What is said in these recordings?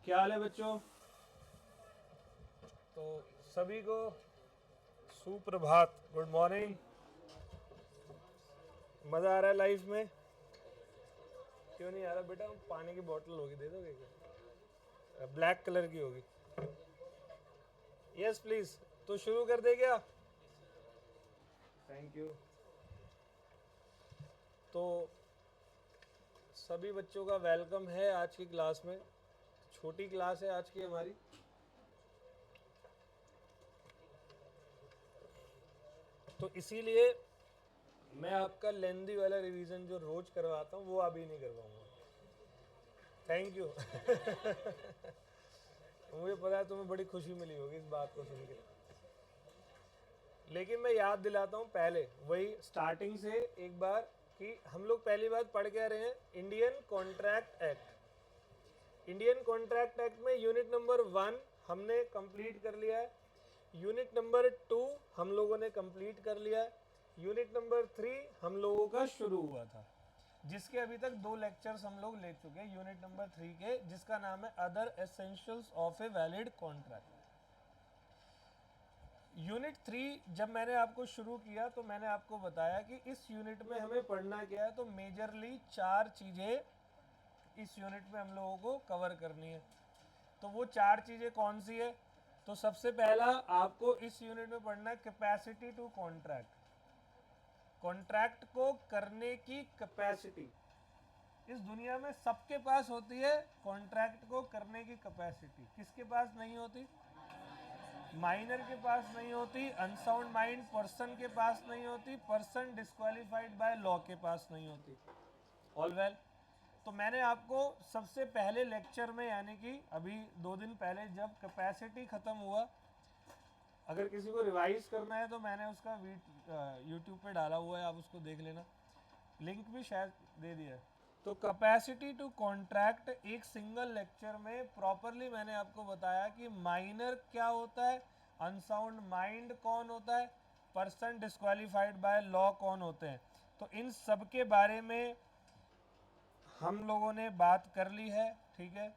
क्या हाल है बच्चों? तो सभी को सुप्रभात, गुड मॉर्निंग। मज़ा आ रहा है लाइफ में? क्यों नहीं आ रहा बेटा? पानी की बोतल होगी, दे दोगे क्या? ब्लैक कलर की होगी। Yes please. तो शुरू कर दे क्या? Thank you. तो सभी बच्चों का वेलकम है आज की क्लास में। छोटी क्लास है आज की हमारी। तो इसीलिए मैं आपका लेंदी वाला रिवीजन जो रोज करवाता हूँ वो अभी नहीं करवाऊंगा। Thank you. मुझे पता है तुम्हें बड़ी खुशी मिली होगी इस बात को सुन के, लेकिन मैं याद दिलाता हूँ पहले वही स्टार्टिंग से एक बार कि हम लोग पहली बात पढ़ के आ रहे हैं Indian contract act. Indian contract act में यूनिट नंबर 1 हमने कंप्लीट कर लिया है। यूनिट नंबर 2 हम लोगों ने कंप्लीट कर लिया है। यूनिट नंबर 3 हम लोगों का शुरू हुआ था, जिसके अभी तक 2 लेक्चर्स हम लोग ले चुके हैं यूनिट नंबर 3 के, जिसका नाम है other essentials of a valid contract. Unit 3 जब मैंने आपको शुरू किया तो मैंने आपको बताया कि इस यूनिट में हमें पढ़ना क्या है। तो मेजरली 4 चीज़ें इस यूनिट में हम लोगों को कवर करनी है। तो वो 4 चीज़ें कौन सी है? तो सबसे पहला आपको इस यूनिट में पढ़ना है कैपेसिटी टू कॉन्ट्रैक्ट। कॉन्ट्रैक्ट को करने की कैपेसिटी इस दुनिया में सबके पास होती है। कॉन्ट्रैक्ट को करने की कैपेसिटी किसके पास नहीं होती? माइनर के पास नहीं होती, अनसाउंड माइंड पर्सन के पास नहीं होती, पर्सन डिस्क्वालिफाइड बाय लॉ के पास नहीं होती। All well. तो मैंने आपको सबसे पहले लेक्चर में, यानी कि अभी 2 दिन पहले जब कैपेसिटी ख़त्म हुआ, अगर किसी को रिवाइज करना है तो मैंने उसका यूट्यूब पे डाला हुआ है, आप उसको देख लेना, लिंक भी शायद दे दिया है। तो कैपेसिटी टू कॉन्ट्रैक्ट एक सिंगल लेक्चर में प्रॉपरली मैंने आपको बताया कि माइनर क्या होता है, अनसाउंड माइंड कौन होता है, पर्सन डिस्क्वालिफाइड बाय लॉ कौन होते हैं। तो इन सब के बारे में हम लोगों ने बात कर ली है। ठीक है,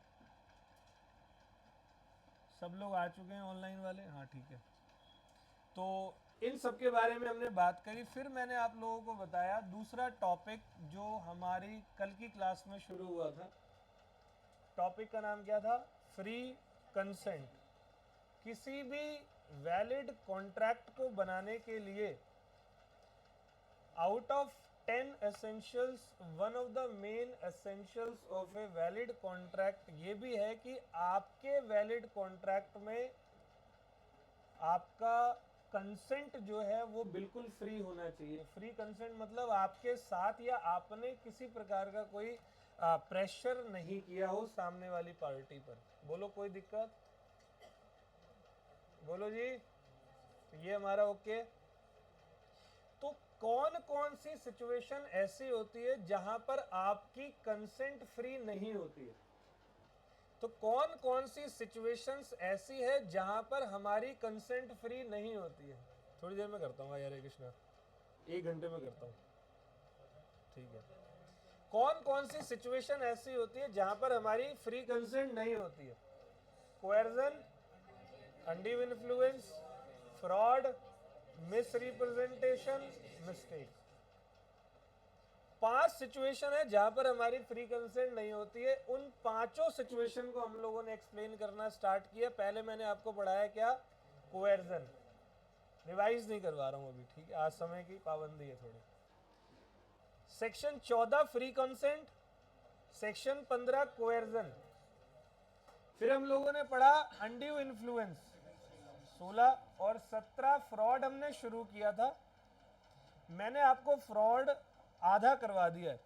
सब लोग आ चुके हैं ऑनलाइन वाले? हाँ ठीक है। तो इन सब के बारे में हमने बात करी। फिर मैंने आप लोगों को बताया दूसरा टॉपिक जो हमारी कल की क्लास में शुरू हुआ था। टॉपिक का नाम क्या था? Free consent. किसी भी वैलिड कॉन्ट्रैक्ट को बनाने के लिए out of 10 essentials, one of the main essentials of a valid contract ये भी है कि आपके वैलिड कॉन्ट्रैक्ट में आपका कंसेंट जो है वो बिल्कुल फ्री होना चाहिए। फ्री कंसेंट मतलब आपके साथ या आपने किसी प्रकार का कोई प्रेशर नहीं किया हो सामने वाली पार्टी पर। बोलो कोई दिक्कत? बोलो जी। ये हमारा ओके। तो कौन कौन सी सिचुएशन ऐसी होती है जहां पर आपकी कंसेंट फ्री नहीं होती है? तो कौन कौन सी सिचुएशंस ऐसी है जहां पर हमारी कंसेंट फ्री नहीं होती है? थोड़ी देर में करता हूँ यार, कृष्णा 1 घंटे में करता हूँ। ठीक है। कौन कौन सी सिचुएशन ऐसी होती है जहां पर हमारी फ्री कंसेंट नहीं होती है? Coercion, undue influence, fraud, misrepresentation, mistake. 5 situation है जहां पर हमारी फ्री कंसेंट नहीं होती है। उन 5 सिचुएशन को हम लोगों ने एक्सप्लेन करना स्टार्ट किया। पहले मैंने आपको पढ़ाया क्या? कोएर्जन। रिवाइज नहीं करवा रहा हूं अभी, ठीक है, आज समय की पाबंदी है थोड़ी। Section 14 free consent, section 15 कोएर्जन। फिर हम लोगों ने पढ़ा अनड्यू इन्फ्लुएंस, 16 और 17 फ्रॉड हमने शुरू किया था। मैंने आपको फ्रॉड आधा करवा दिया है।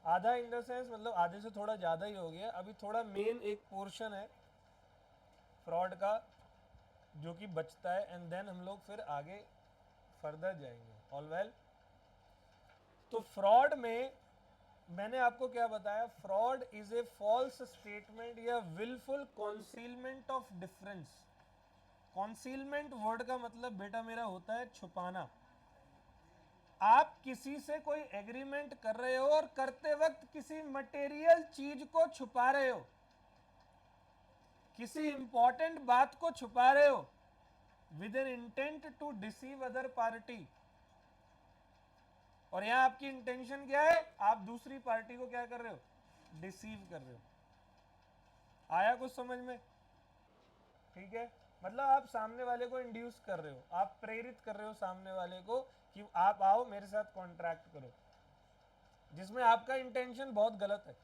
आधा इन द सेंस मतलब आधे से थोड़ा ज़्यादा ही हो गया। अभी थोड़ा मेन एक पोर्शन है फ्रॉड का जो कि बचता है, एंड देन हम लोग फिर आगे फर्दर जाएंगे। All well. तो फ्रॉड में मैंने आपको क्या बताया? Fraud is a false statement या wilful concealment of difference. Concealment word का मतलब बेटा मेरा होता है छुपाना। आप किसी से कोई एग्रीमेंट कर रहे हो और करते वक्त किसी मटेरियल चीज को छुपा रहे हो। किसी इंपॉर्टेंट बात को छुपा रहे हो with an intent to deceive other party, और यहां आपकी इंटेंशन क्या है, आप दूसरी पार्टी को क्या कर रहे हो, डिसीव कर रहे हो। आया कुछ समझ में? ठीक है, मतलब आप सामने वाले को इंड्यूस कर रहे हो, आप प्रेरित कर रहे हो सामने वाले को कि आप आओ मेरे साथ कॉन्ट्रैक्ट करो, जिसमें आपका इंटेंशन बहुत गलत है,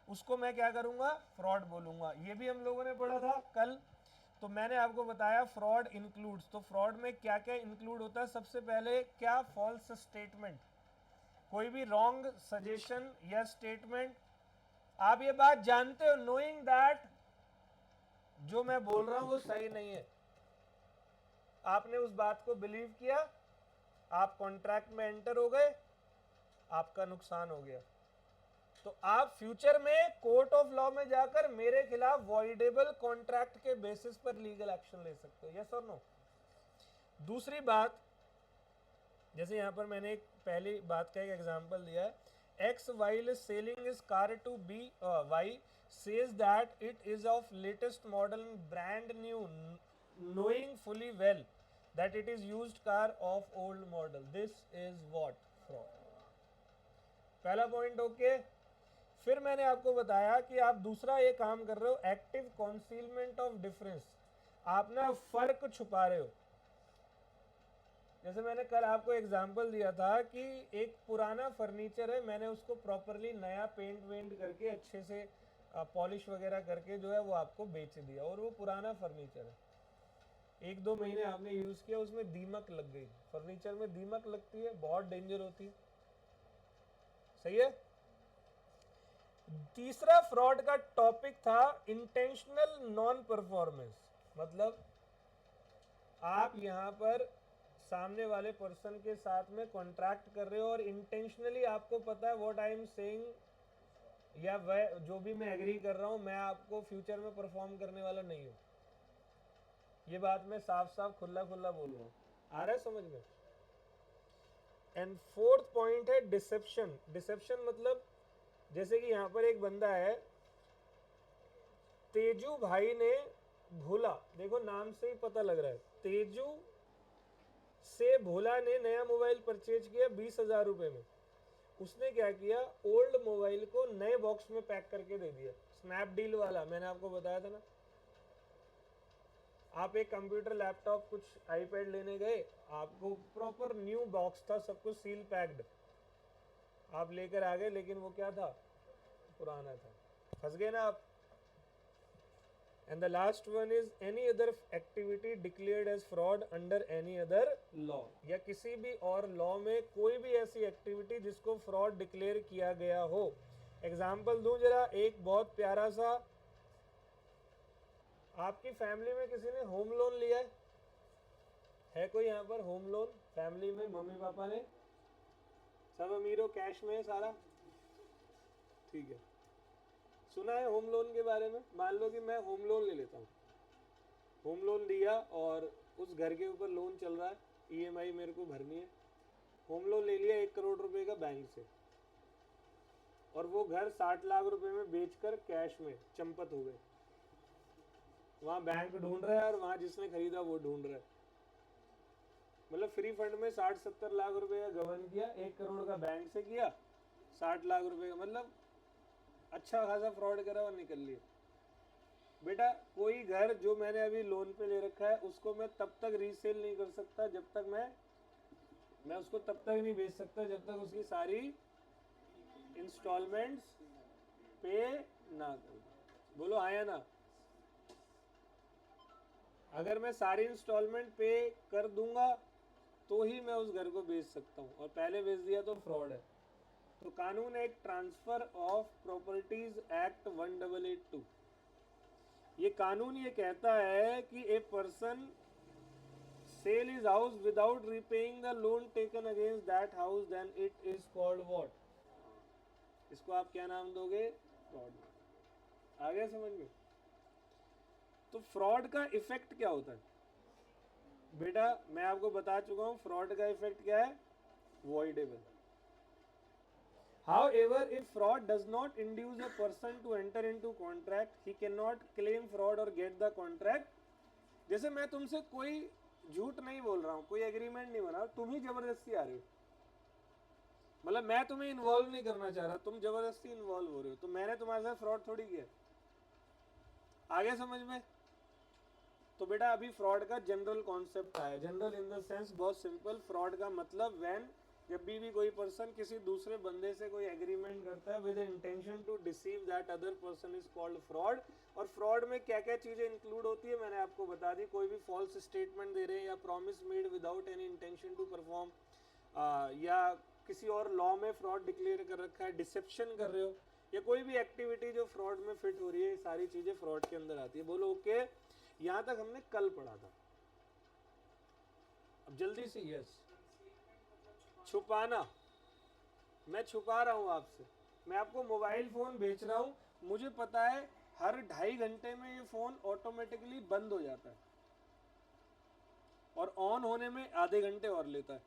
उसको मैं क्या करूंगा, फ्रॉड बोलूंगा। ये भी हम लोगों ने पढ़ा था कल। तो मैंने आपको बताया फ्रॉड इंक्लूड्स, तो फ्रॉड में क्या क्या इंक्लूड होता है। सबसे पहले क्या, फॉल्स स्टेटमेंट, कोई भी रॉन्ग सजेशन या स्टेटमेंट। आप ये बात जानते हो, नोइंग दैट जो मैं बोल रहा हूं वो सही नहीं है, आपने उस बात को बिलीव किया, आप कॉन्ट्रैक्ट में एंटर हो गए, आपका नुकसान हो गया। तो आप फ्यूचर में कोर्ट ऑफ लॉ में जाकर मेरे खिलाफ वॉइडेबल कॉन्ट्रैक्ट के बेसिस पर लीगल एक्शन ले सकते हो, यस और नो। दूसरी बात, जैसे यहां पर मैंने एक पहली बात का एक एग्जांपल दिया है, X while selling his car to B, Y says that it is of latest model and brand new, knowing fully well that it is used car of old model. This is what, fraud. पहला point okay. फिर मैंने आपको बताया कि आप दूसरा ये काम कर रहे हो, एक्टिव कॉन्सीलमेंट ऑफ डिफरेंस, आप ना फर्क छुपा रहे हो। जैसे मैंने कल आपको एग्जांपल दिया था कि एक पुराना फर्नीचर है, मैंने उसको प्रॉपरली नया पेंट वेंट करके अच्छे से पॉलिश वगैरह करके जो है वो आपको बेच दिया, और वो पुराना फर्नीचर है, 1-2 महीने आपने यूज किया, उसमें दीमक लग गई। फर्नीचर में दीमक लगती है, बहुत डेंजर होती है, सही है। तीसरा फ्रॉड का टॉपिक था इंटेंशनल नॉन परफॉर्मेंस, मतलब आप यहां पर सामने वाले पर्सन के साथ में कॉन्ट्रैक्ट कर रहे हो और इंटेंशनली आपको पता है व्हाट आई एम सेइंग, या वह जो भी मैं एग्री कर रहा हूं मैं आपको फ्यूचर में परफॉर्म करने वाला नहीं हूं। ये बात मैं साफ साफ खुला खुला बोल रहा हूं, आ रहा है समझ में। एंड फोर्थ पॉइंट है डिसेप्शन। डिसेप्शन मतलब जैसे कि यहां पर एक बंदा है, तेजू भाई ने भोला, देखो नाम से ही पता लग रहा है, तेजू से भोला ने नया मोबाइल परचेज किया 20,000 रुपए में। उसने क्या किया, ओल्ड मोबाइल को नए बॉक्स में पैक करके दे दिया, स्नैपडील वाला, मैंने आपको बताया था ना। आप एक कंप्यूटर लैपटॉप कुछ आईपैड लेने गए, आपको प्रॉपर न्यू बॉक्स था, सब कुछ सील पैक्ड, आप लेकर आ गए, लेकिन वो क्या था, पुराना था, फंस गए ना आप। And the last one is any other activity declared as fraud under any other law, या किसी भी और लॉ में कोई भी ऐसी एक्टिविटी जिसको फ्रॉड डिक्लेयर किया गया हो। एग्जाम्पल दूं जरा, एक बहुत प्यारा सा, आपकी फैमिली में किसी ने होम लोन लिया है कोई यहाँ पर होम लोन फैमिली में, मम्मी पापा ने, सब अमीरों, कैश में है सारा, ठीक है। सुना है होम लोन के बारे में? मान लो कि मैं होम लोन ले लेता हूँ, होम लोन लिया और उस घर के ऊपर लोन चल रहा है, ईएमआई मेरे को भरनी है, होम लोन ले लिया 1 करोड़ रुपए का बैंक से, और वो घर 60 लाख रुपए में बेचकर कैश में चंपत हो गए। वहां बैंक ढूंढ रहा है और वहां जिसने खरीदा वो ढूंढ रहा है, मतलब फ्री फंड में 60-70 लाख रुपए का गबन किया, 1 करोड़ का बैंक से किया, 60 लाख रुपए का, मतलब अच्छा खासा फ्रॉड करा और निकल लिया। बेटा कोई घर जो मैंने अभी लोन पे ले रखा है उसको मैं तब तक रीसेल नहीं कर सकता जब तक मैं उसको तब तक नहीं बेच सकता जब तक उसकी सारी इंस्टॉलमेंट्स पे ना कर। बोलो आया ना? अगर मैं सारी इंस्टॉलमेंट पे कर दूंगा तो ही मैं उस घर को बेच सकता हूँ, और पहले बेच दिया तो फ्रॉड है। तो कानून है ट्रांसफर ऑफ प्रॉपर्टीज एक्ट 1882। ये कानून ये कहता है कि a person sell his house without repaying the loan taken against that house, then it is called what? इसको आप क्या नाम दोगे? फ्रॉड। आ गया समझ में? तो फ्रॉड का इफेक्ट क्या होता है बेटा? मैं आपको बता चुका हूं फ्रॉड का इफेक्ट क्या है, voidable. However, if fraud does not induce a person to enter into contract, he cannot claim fraud or get the contract. जैसे मैं तुमसे कोई झूठ नहीं बोल रहा हूँ, कोई एग्रीमेंट नहीं बना, तुम ही जबरदस्ती आ रहे हो, मतलब मैं तुम्हें इन्वॉल्व नहीं करना चाह रहा, तुम जबरदस्ती इन्वॉल्व हो रहे हो, तो मैंने तुम्हारे साथ फ्रॉड थोड़ी किया। आगे समझ में? तो बेटा अभी फ्रॉड का जनरल कॉन्सेप्ट आया, जनरल इन द सेंस बहुत सिंपल। फ्रॉड का मतलब व्हेन, जब भी कोई पर्सन किसी दूसरे बंदे से कोई एग्रीमेंट करता है with intention to deceive that other person is called fraud. और फ्रॉड में क्या क्या चीजें इंक्लूड होती है मैंने आपको बता दी। कोई भी फॉल्स स्टेटमेंट दे रहे हैं, या promise made without any intention to perform, या किसी और लॉ में फ्रॉड डिक्लेयर कर रखा है, डिसेप्शन कर रहे हो, या कोई भी एक्टिविटी जो फ्रॉड में फिट हो रही है, सारी चीजें फ्रॉड के अंदर आती है। बोलो ओके, यहां तक हमने कल पढ़ा था। अब जल्दी से यस। छुपाना, मैं छुपा रहा हूं आपसे, मैं आपको मोबाइल फोन बेच रहा हूं, मुझे पता है हर 2.5 घंटे में ये फोन ऑटोमेटिकली बंद हो जाता है और ऑन होने में आधे घंटे और लेता है।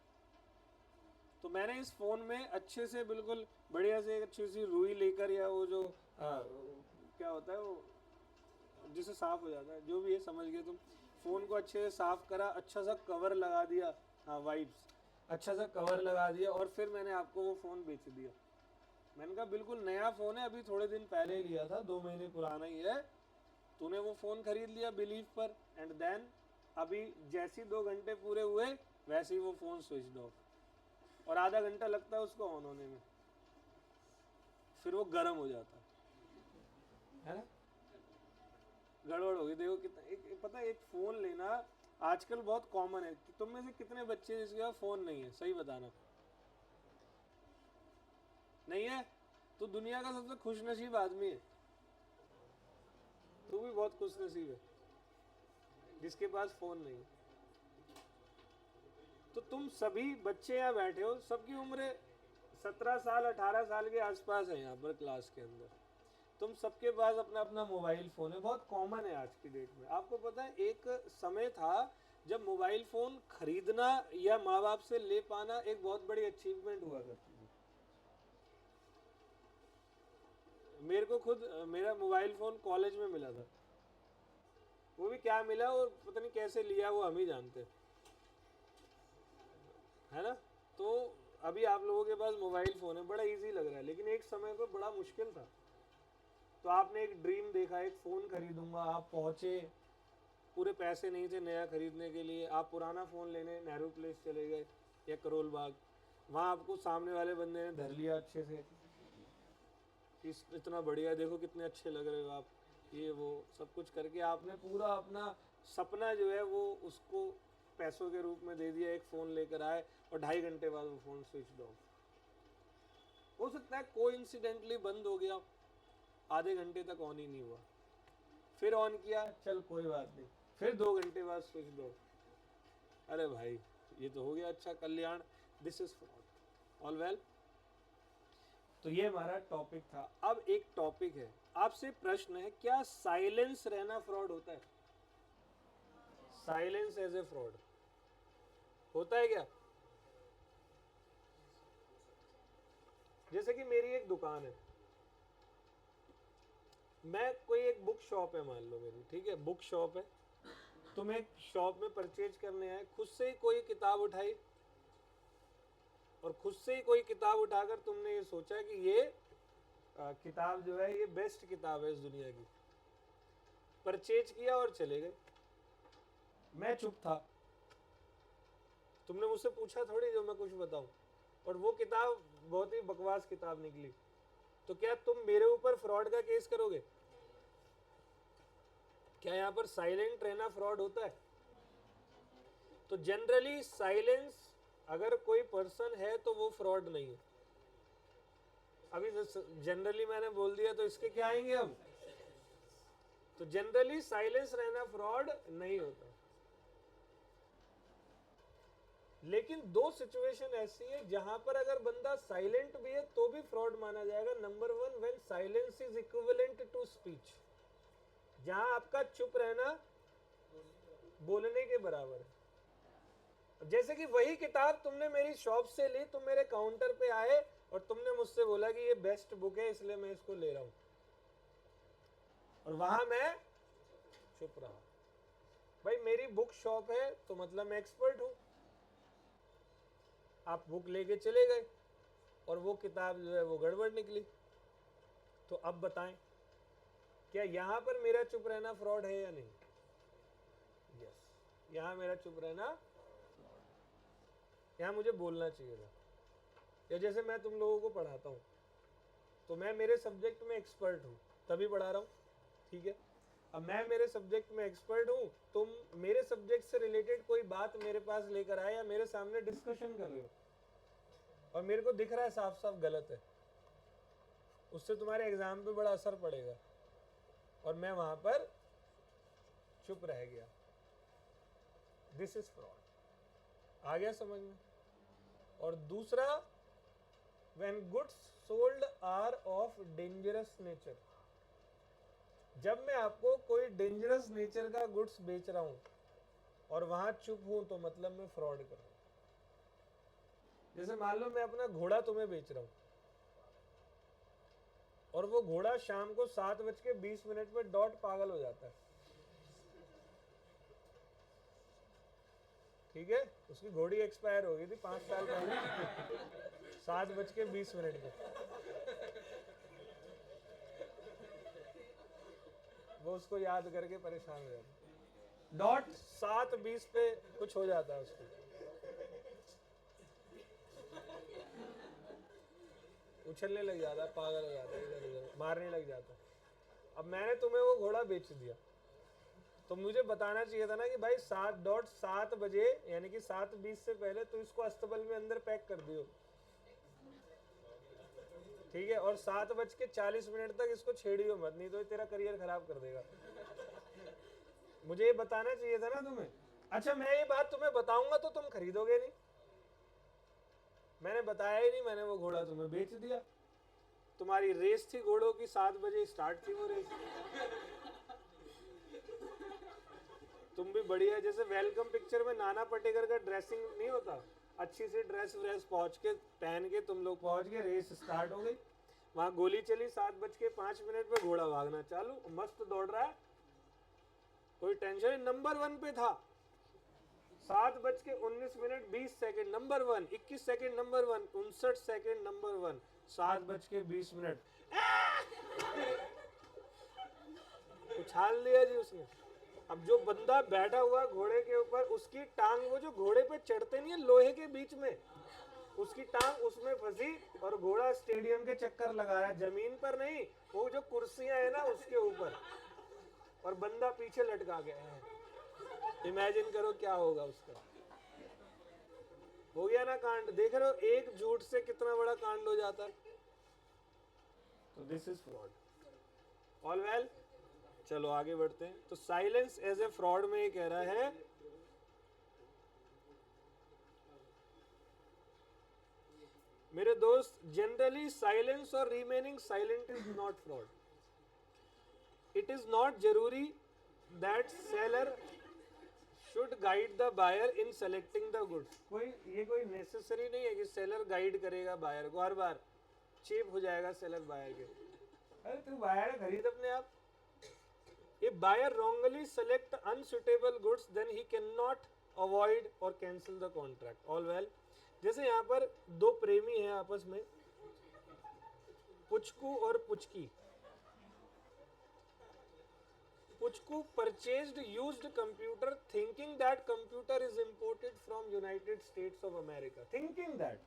तो मैंने इस फोन में अच्छे से बिल्कुल बढ़िया से अच्छी सी रुई लेकर, या वो जो क्या होता है वो जिससे साफ हो जाता है, जो भी है समझ गए तुम, फोन को अच्छे से साफ करा, अच्छा सा कवर लगा दिया, हाँ वाइप्स, अच्छा सा कवर लगा दिया, और फिर मैंने आपको वो फोन बेच दिया। मैंने कहा बिल्कुल नया फोन है, अभी थोड़े दिन पहले ही लिया था, 2 महीने पुराना ही है, तूने वो फोन खरीद लिया बिलीव पर, एंड देन अभी जैसे 2 घंटे पूरे हुए वैसे ही वो फोन स्विच ऑफ, और आधा घंटा लगता है उसको ऑन होने में, फिर वो गर्म हो जाता है ना। गड़बड़ होगी। देखो कितना पता है, एक फोन लेना आजकल बहुत कॉमन है। तुम में से कितने बच्चे जिसके पास फोन नहीं है, सही बताना। नहीं है तो दुनिया का सबसे खुशनसीब आदमी है। तू भी बहुत खुशनसीब है जिसके पास फोन नहीं है। तो तुम सभी बच्चे यहाँ बैठे हो, सबकी उम्र 17 साल 18 साल के आसपास है यहाँ पर क्लास के अंदर। तुम सबके पास अपना अपना मोबाइल फोन है, बहुत कॉमन है आज की डेट में। आपको पता है एक समय था जब मोबाइल फोन खरीदना या माँ बाप से ले पाना एक बहुत बड़ी अचीवमेंट हुआ करती थी। मेरे को खुद मेरा मोबाइल फोन कॉलेज में मिला था, वो भी क्या मिला और पता नहीं कैसे लिया, वो हम ही जानते है ना। तो अभी आप लोगों के पास मोबाइल फोन है, बड़ा इजी लग रहा है, लेकिन एक समय पर बड़ा मुश्किल था। तो आपने एक ड्रीम देखा, एक फ़ोन खरीदूंगा, आप पहुँचे, पूरे पैसे नहीं थे नया खरीदने के लिए, आप पुराना फ़ोन लेने नेहरू प्लेस चले गए या करोल बाग, वहाँ आपको सामने वाले बंदे ने धर लिया अच्छे से, इतना बढ़िया, देखो कितने अच्छे लग रहे हो आप, ये वो सब कुछ करके आपने पूरा अपना सपना जो है वो उसको पैसों के रूप में दे दिया। एक फ़ोन लेकर आए और 2.5 घंटे बाद वो फ़ोन स्विच ऑफ। हो सकता है कोइंसिडेंटली बंद हो गया, आधे घंटे तक ऑन ही नहीं हुआ, फिर ऑन किया, चल कोई बात नहीं, फिर 2 घंटे बाद स्विच ऑफ। अरे भाई ये तो हो गया अच्छा Kalyan, this is fraud. All well, तो ये हमारा टॉपिक था। अब एक टॉपिक है, आपसे प्रश्न है, क्या साइलेंस रहना फ्रॉड होता है? साइलेंस एज ए फ्रॉड होता है क्या? जैसे कि मेरी एक दुकान है, मैं कोई एक बुक शॉप है मान लो मेरी, ठीक है, बुक शॉप है, तुम एक शॉप में परचेज करने आए, खुद से ही कोई किताब उठाई और खुद से ही कोई किताब उठाकर तुमने ये सोचा कि ये किताब जो है ये बेस्ट किताब है इस दुनिया की, परचेज किया और चले गए। मैं चुप था, तुमने मुझसे पूछा थोड़ी जो मैं कुछ बताऊं, और वो किताब बहुत ही बकवास किताब निकली, तो क्या तुम मेरे ऊपर फ्रॉड का केस करोगे? क्या यहाँ पर साइलेंट रहना फ्रॉड होता है? तो जनरली साइलेंस अगर कोई पर्सन है तो वो फ्रॉड नहीं है। अभी जनरली मैंने बोल दिया तो इसके क्या आएंगे हम? तो जनरली साइलेंस रहना फ्रॉड नहीं होता, लेकिन 2 सिचुएशन ऐसी है जहां पर अगर बंदा साइलेंट भी है तो भी फ्रॉड माना जाएगा। Number 1, when silence is equivalent to speech, जहां आपका चुप रहना बोलने के बराबर है। जैसे कि वही किताब तुमने मेरी शॉप से ली, तुम मेरे काउंटर पे आए और तुमने मुझसे बोला कि ये बेस्ट बुक है इसलिए मैं इसको ले रहा हूं, और वहां मैं चुप रहा। भाई मेरी बुक शॉप है तो मतलब मैं एक्सपर्ट हूं। आप बुक लेके चले गए और वो किताब जो है वो गड़बड़ निकली, तो अब बताएं क्या यहां पर मेरा चुप रहना फ्रॉड है या नहीं? यस, यहां मेरा चुप रहना, यहां मुझे बोलना चाहिए था। या जैसे मैं तुम लोगों को पढ़ाता हूं तो मैं मेरे सब्जेक्ट में एक्सपर्ट हूं तभी पढ़ा रहा हूं, ठीक है। अब मैं मेरे सब्जेक्ट में एक्सपर्ट हूं, तुम मेरे सब्जेक्ट से रिलेटेड कोई बात मेरे पास लेकर आए या मेरे सामने डिस्कशन कर रहे हो और मेरे को दिख रहा है साफ साफ गलत है, उससे तुम्हारे एग्जाम पे बड़ा असर पड़ेगा, और मैं वहां पर चुप रह गया, दिस इज फ्रॉड। आ गया समझ में? और दूसरा, when goods sold are of dangerous nature, जब मैं आपको कोई डेंजरस नेचर का गुड्स बेच रहा हूं और वहां चुप हूं तो मतलब मैं फ्रॉड कर रहा हूं। जैसे मान लो मैं अपना घोड़ा तुम्हें बेच रहा हूं और वो घोड़ा शाम को 7:20 पे डॉट पागल हो जाता है, ठीक है, उसकी घोड़ी एक्सपायर हो गई थी 5 साल पहले 7:20 पे, वो उसको याद करके परेशान हो जाता, डॉट 7:20 पे कुछ हो जाता है उसको, उछलने लग जाता है, पागल हो जाता है, इधर उधर मारने लग जाता है। अब मैंने तुम्हें वो घोड़ा बेच दिया, तो मुझे बताना चाहिए था ना कि भाई 7:07 बजे यानी कि 7:20 से पहले तो इसको अस्तबल में अंदर पैक कर दियो, ठीक है, और 7:40 तक इसको छेड़ियो मत, नहीं तो ये तेरा करियर खराब कर देगा। मुझे ये बताना चाहिए था ना तुम्हें। अच्छा मैं ये बात तुम्हें बताऊंगा तो तुम खरीदोगे नहीं, मैंने बताया ही नहीं, मैंने वो घोड़ा तुम्हें बेच दिया। तुम्हारी रेस थी घोड़ों की, 7 बजे स्टार्ट थी वो रेस, तुम भी बढ़िया, जैसे वेलकम पिक्चर में नाना पाटेकर का ड्रेसिंग नहीं होता, अच्छी सी ड्रेस व्रेस पहुंच के पहन के तुम लोग पहुंच गए, रेस स्टार्ट हो गई, वहां गोली चली, 7:05 पे घोड़ा भागना चालू, मस्त दौड़ रहा है, कोई टेंशन, नंबर 1 पे था, 7:19 number 1, 21 second number 1, 59 second number 1, 7:20 उछाल दिया जी उसने। अब जो बंदा बैठा हुआ घोड़े के ऊपर, उसकी टांग, वो जो घोड़े पे चढ़ते नहीं है लोहे के बीच में, उसकी टांग उसमें फंसी और घोड़ा स्टेडियम के चक्कर लगा रहा है, जमीन पर नहीं, वो जो कुर्सियां है ना उसके ऊपर, और बंदा पीछे लटका गया है। इमेजिन करो क्या होगा उसका। हो गया ना कांड, देख रहे हो एक झूठ से कितना बड़ा कांड हो जाता है। तो this is fraud. All well, चलो आगे बढ़ते हैं। तो साइलेंस एज ए फ्रॉड में ये कह रहा है मेरे दोस्त, जनरली साइलेंस और remaining silent is not fraud. It is not जरूरी that seller should guide the buyer in selecting the goods. ये कोई नेसेसरी नहीं है कि सेलर गाइड करेगा बायर को, हर बार चीप हो जाएगा सेलर बायर के। अरे तू बायर खरीद अपने आप। If buyer wrongly select unsuitable goods, then he cannot avoid or cancel the contract. All well. जैसे यहाँ पर दो प्रेमी हैं आपस में, पुचकू और Puchki. Puchku purchased used computer thinking that computer is imported from United States of America. Thinking that.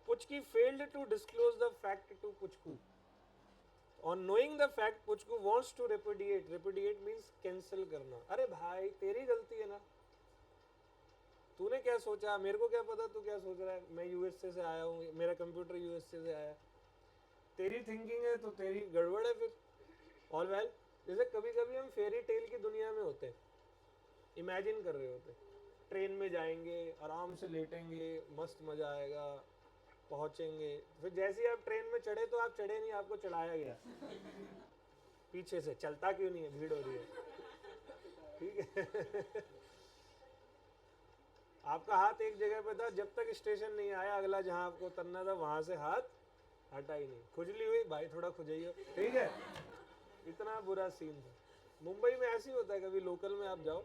Puchki failed to disclose the fact to Puchku. On knowing the fact, Puchku wants to repudiate. Repudiate means cancel करना। अरे भाई तेरी गलती है ना, तूने क्या सोचा, मेरे को क्या पता तू क्या सोच रहा है, मैं यूएसए से आया हूँ, मेरा कंप्यूटर यूएसए से आया, तेरी थिंकिंग है तो तेरी गड़बड़ है फिर। ऑल वेल, जैसे कभी कभी हम फेरी टेल की दुनिया में होते, इमेजिन कर रहे होते, ट्रेन में जाएंगे, आराम से लेटेंगे, मस्त मजा आएगा, पहुंचेंगे, फिर जैसे ही आप ट्रेन में चढ़े तो आप चढ़े नहीं, आपको चढ़ाया गया पीछे से, चलता क्यों नहीं है, भीड़ हो रही है, ठीक है आपका हाथ एक जगह पे था, जब तक स्टेशन नहीं आया अगला जहां आपको उतरना था वहां से हाथ हटा ही नहीं। खुजली हुई भाई थोड़ा खुजाइयो, ठीक है। इतना बुरा सीन था। मुंबई में ऐसे ही होता है, कभी लोकल में आप जाओ।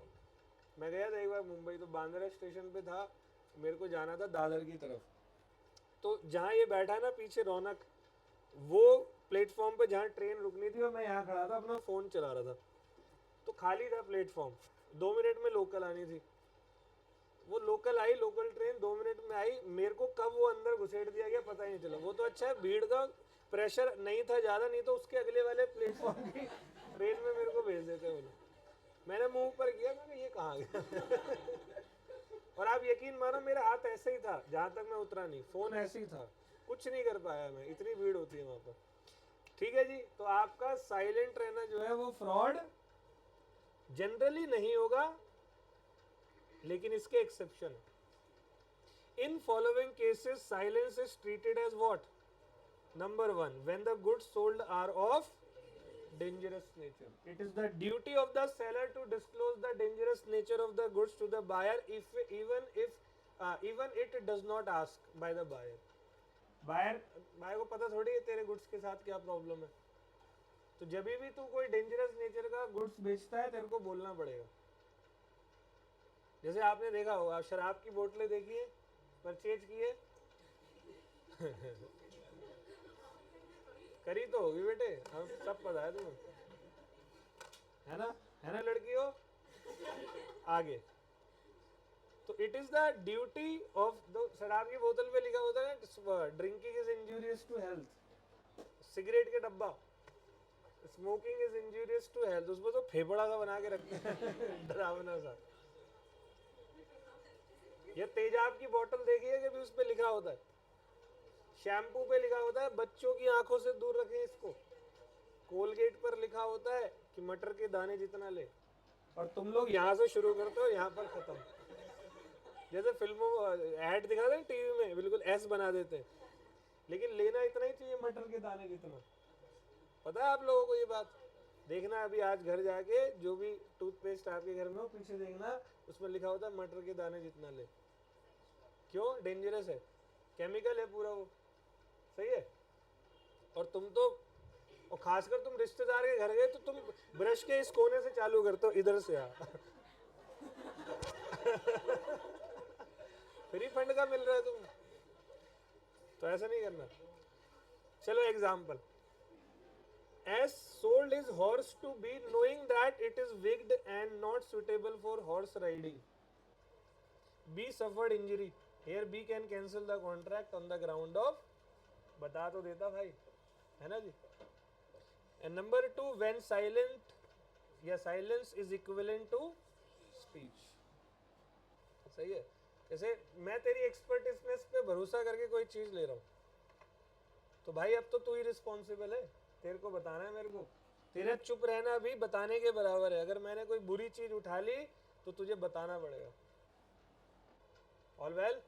मैं गया था एक बार मुंबई, तो बांद्रा स्टेशन पे था, मेरे को जाना था दादर की तरफ। तो जहाँ ये बैठा है ना पीछे रौनक, वो प्लेटफॉर्म पे जहाँ ट्रेन रुकनी थी और मैं यहाँ खड़ा था अपना फ़ोन चला रहा था, तो खाली था प्लेटफॉर्म। 2 मिनट में लोकल आनी थी, वो लोकल आई, लोकल ट्रेन 2 मिनट में आई। मेरे को कब वो अंदर घुसेड़ दिया गया पता ही नहीं चला। वो तो अच्छा है भीड़ का प्रेशर नहीं था ज़्यादा, नहीं तो उसके अगले वाले प्लेटफॉर्म की ट्रेन में मेरे को भेज देते वो लोग। मैंने मुंह ऊपर किया, मैंने ये कहाँ गया और आप यकीन मानो मेरा हाथ ऐसे ही था जहाँ तक मैं उतरा नहीं, फ़ोन ऐसे ही था, कुछ नहीं कर पाया मैं, इतनी भीड़ होती है वहाँ पर। ठीक है जी, तो आपका साइलेंट रहना जो है वो फ्रॉड जनरली नहीं होगा, लेकिन इसके एक्सेप्शन है। In following cases, silence is treated as what? Number one, when the goods sold are of dangerous nature. It is the duty of the seller to disclose the dangerous nature of the goods to the buyer, even it does not ask by the buyer. Buyer को पता थोड़ी है तेरे goods के साथ क्या problem है। तो जब भी तू कोई डेंजरस नेचर का गुड्स बेचता है तेरे को बोलना पड़ेगा। जैसे आपने देखा होगा, शराब की बोतलें देखी है, परचेज की है करी तो होगी बेटे, हम सब पता है तुम्हें, है ना लड़की हो आगे। तो it is the duty of the, शराब की बोतल पे लिखा होता है drinking is injurious to health, cigarette के डब्बा smoking is injurious to health, उसमें तो फेफड़ा सा बना के रखते हैं डरावना सा। ये तेजाब की बोतल देखिए कि भी उस पे लिखा होता है, शैम्पू पे लिखा होता है बच्चों की आंखों से दूर रखें इसको, कोलगेट पर लिखा होता है कि मटर के दाने जितना ले, और तुम लोग यहाँ से शुरू करते हो यहाँ पर खत्म। जैसे फिल्मों ऐड दिखाते हैं टीवी में, बिल्कुल एस बना देते हैं, लेकिन लेना इतना ही चाहिए मटर के दाने जितना। पता है आप लोगों को ये बात? देखना अभी आज घर जाके जो भी टूथपेस्ट आपके घर में हो पीछे देखना, उसमें लिखा होता है मटर के दाने जितना ले। क्यों? डेंजरस है, केमिकल है पूरा वो, सही है। और तुम तो, और खासकर तुम रिश्तेदार के घर गए तो तुम ब्रश के इस कोने से चालू करते हो, इधर से आ फ्री फंड का मिल रहा है तुम, तो ऐसा नहीं करना। चलो example, as sold his horse to be knowing that it is wigged and not suitable for horse riding. B suffered injury. Here B can cancel the contract on the ground of, बता तो देता भाई, है ना जी। And number two, when silent या silence is equivalent to speech. सही है। जैसे मैं तेरी एक्सपर्टिसनेस पे भरोसा करके कोई चीज ले रहा हूँ, तो भाई अब तो तू ही रिस्पॉन्सिबल है, तेरे को बताना है मेरे को। तेरा चुप रहना भी बताने के बराबर है। अगर मैंने कोई बुरी चीज उठा ली तो तुझे बताना पड़ेगा। ऑल वेल,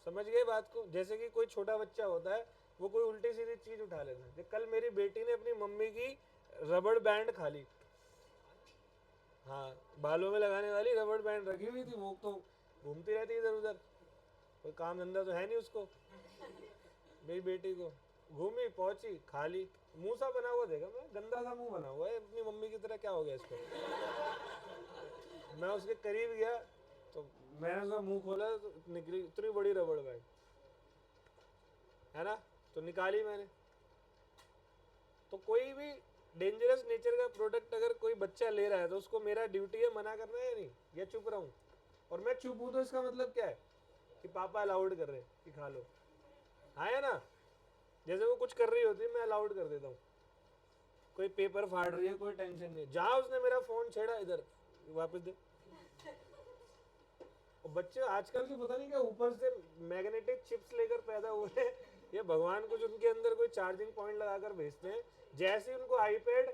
समझ गए बात को? जैसे कि कोई छोटा बच्चा होता है, वो कोई उल्टी सीधी चीज उठा लेता है। कल मेरी बेटी ने अपनी मम्मी की रबड़ बैंड खा ली, हाँ बालों में लगाने वाली रबड़ बैंड रखी हुई थी, वो तो घूमती रहती इधर उधर, कोई काम धंधा तो है नहीं उसको। मेरी बेटी को घूमी पहुंची खा ली, मुंह सा बना हुआ देखा मैं, गंदा सा मुंह बना हुआ है अपनी मम्मी की तरह, क्या हो गया इसको। मैं उसके करीब गया तो मैंने उसका मुंह खोला तो निकली इतनी बड़ी रबड़ बैंड, है ना, तो निकाली मैंने। तो कोई भी डेंजरस नेचर का प्रोडक्ट अगर कोई बच्चा ले रहा है तो उसको मेरा ड्यूटी है मना करना है या नहीं, या चुप रहूं? और मैं चुप हूं तो इसका मतलब क्या है कि पापा अलाउड कर रहे कि खा लो, हाँ या ना। जैसे वो कुछ कर रही होती है मैं अलाउड कर देता हूँ, कोई पेपर फाड़ रही है कोई टेंशन नहीं, जहां उसने मेरा फोन छेड़ा इधर वापस दे। और बच्चे आजकल के पता नहीं क्या ऊपर से मैग्नेटिक चिप्स लेकर पैदा हुए हैं, ये भगवान कुछ उनके अंदर कोई चार्जिंग पॉइंट लगाकर भेजते हैं। जैसे ही उनको आईपैड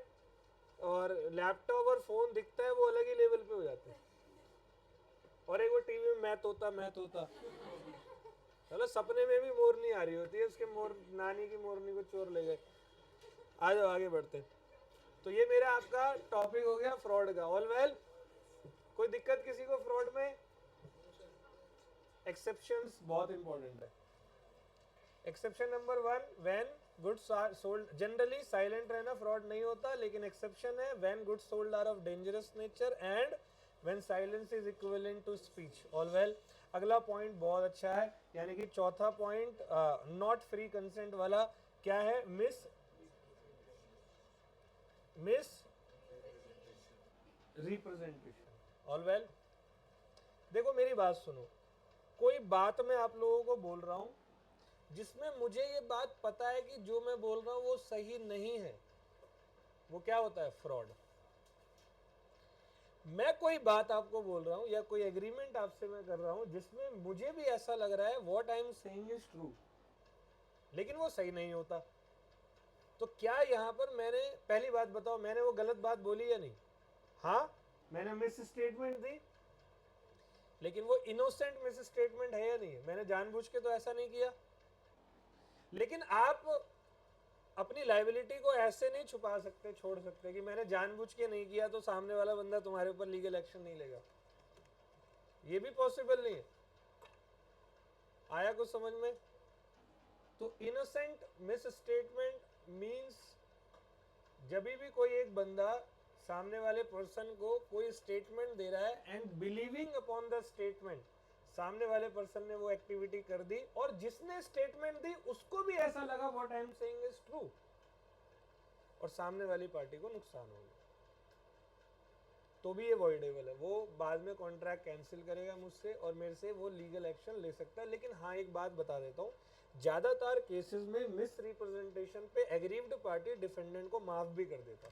और लैपटॉप और फोन दिखता है वो अलग ही लेवल पे हो जाते हैं। और एक वो टीवी में मैं तोता मतलब सपने में भी मोरनी आ रही होती है, उसके नानी की मोरनी को चोर ले गए। आ जाओ आगे बढ़ते। तो ये मेरा आपका टॉपिक हो गया फ्रॉड का। ऑल वेल, कोई दिक्कत किसी को फ्रॉड में? एक्सेप्शंस बहुत इंपॉर्टेंट है। Exception number 1, when goods are sold, generally silent रहना फ्रॉड नहीं होता, लेकिन एक्सेप्शन है when goods sold are of dangerous nature and when silence is equivalent to speech. All well. अगला पॉइंट बहुत अच्छा है, यानी कि चौथा पॉइंट नॉट फ्री कंसेंट वाला क्या है? Miss representation. All well. देखो मेरी बात सुनो, कोई बात मैं आप लोगों को बोल रहा हूं जिसमें मुझे ये बात पता है कि जो मैं बोल रहा हूं वो सही नहीं है, वो क्या होता है? फ्रॉड। मैं कोई बात आपको बोल रहा हूं या कोई एग्रीमेंट आपसे मैं कर रहा हूं जिसमें मुझे भी ऐसा लग रहा है what I am saying is true, लेकिन वो सही नहीं होता, तो क्या यहां पर मैंने, पहली बात बताओ, मैंने वो गलत बात बोली या नहीं? हाँ, मैंने मिस स्टेटमेंट दी, लेकिन वो इनोसेंट मिस स्टेटमेंट है या नहीं? मैंने जानबूझ के तो ऐसा नहीं किया। लेकिन आप अपनी लाइबिलिटी को ऐसे नहीं छुपा सकते, छोड़ सकते कि मैंने जानबूझ के नहीं किया तो सामने वाला बंदा तुम्हारे ऊपर लीगल एक्शन नहीं लेगा, ये भी पॉसिबल नहीं है। आया कुछ समझ में? तो इनोसेंट मिस स्टेटमेंट मीन्स जब भी कोई एक बंदा सामने वाले पर्सन को कोई स्टेटमेंट दे रहा है and believing upon the statement, सामने वाले पर्सन ने वो एक्टिविटी कर दी और जिसने स्टेटमेंट दी उसको भी ऐसा लगा what I am saying is true, और सामने वाली पार्टी को नुकसान हो गया, तो भी ये वॉइडेबल है। वो बाद में कॉन्ट्रैक्ट कैंसिल करेगा मुझसे और मेरे से वो लीगल एक्शन ले सकता है। लेकिन हाँ, एक बात बता देता हूँ, ज्यादातर केसेस में मिस रिप्रेजेंटेशन पे एग्रीव्ड पार्टी डिफेंडेंट को माफ भी कर देता,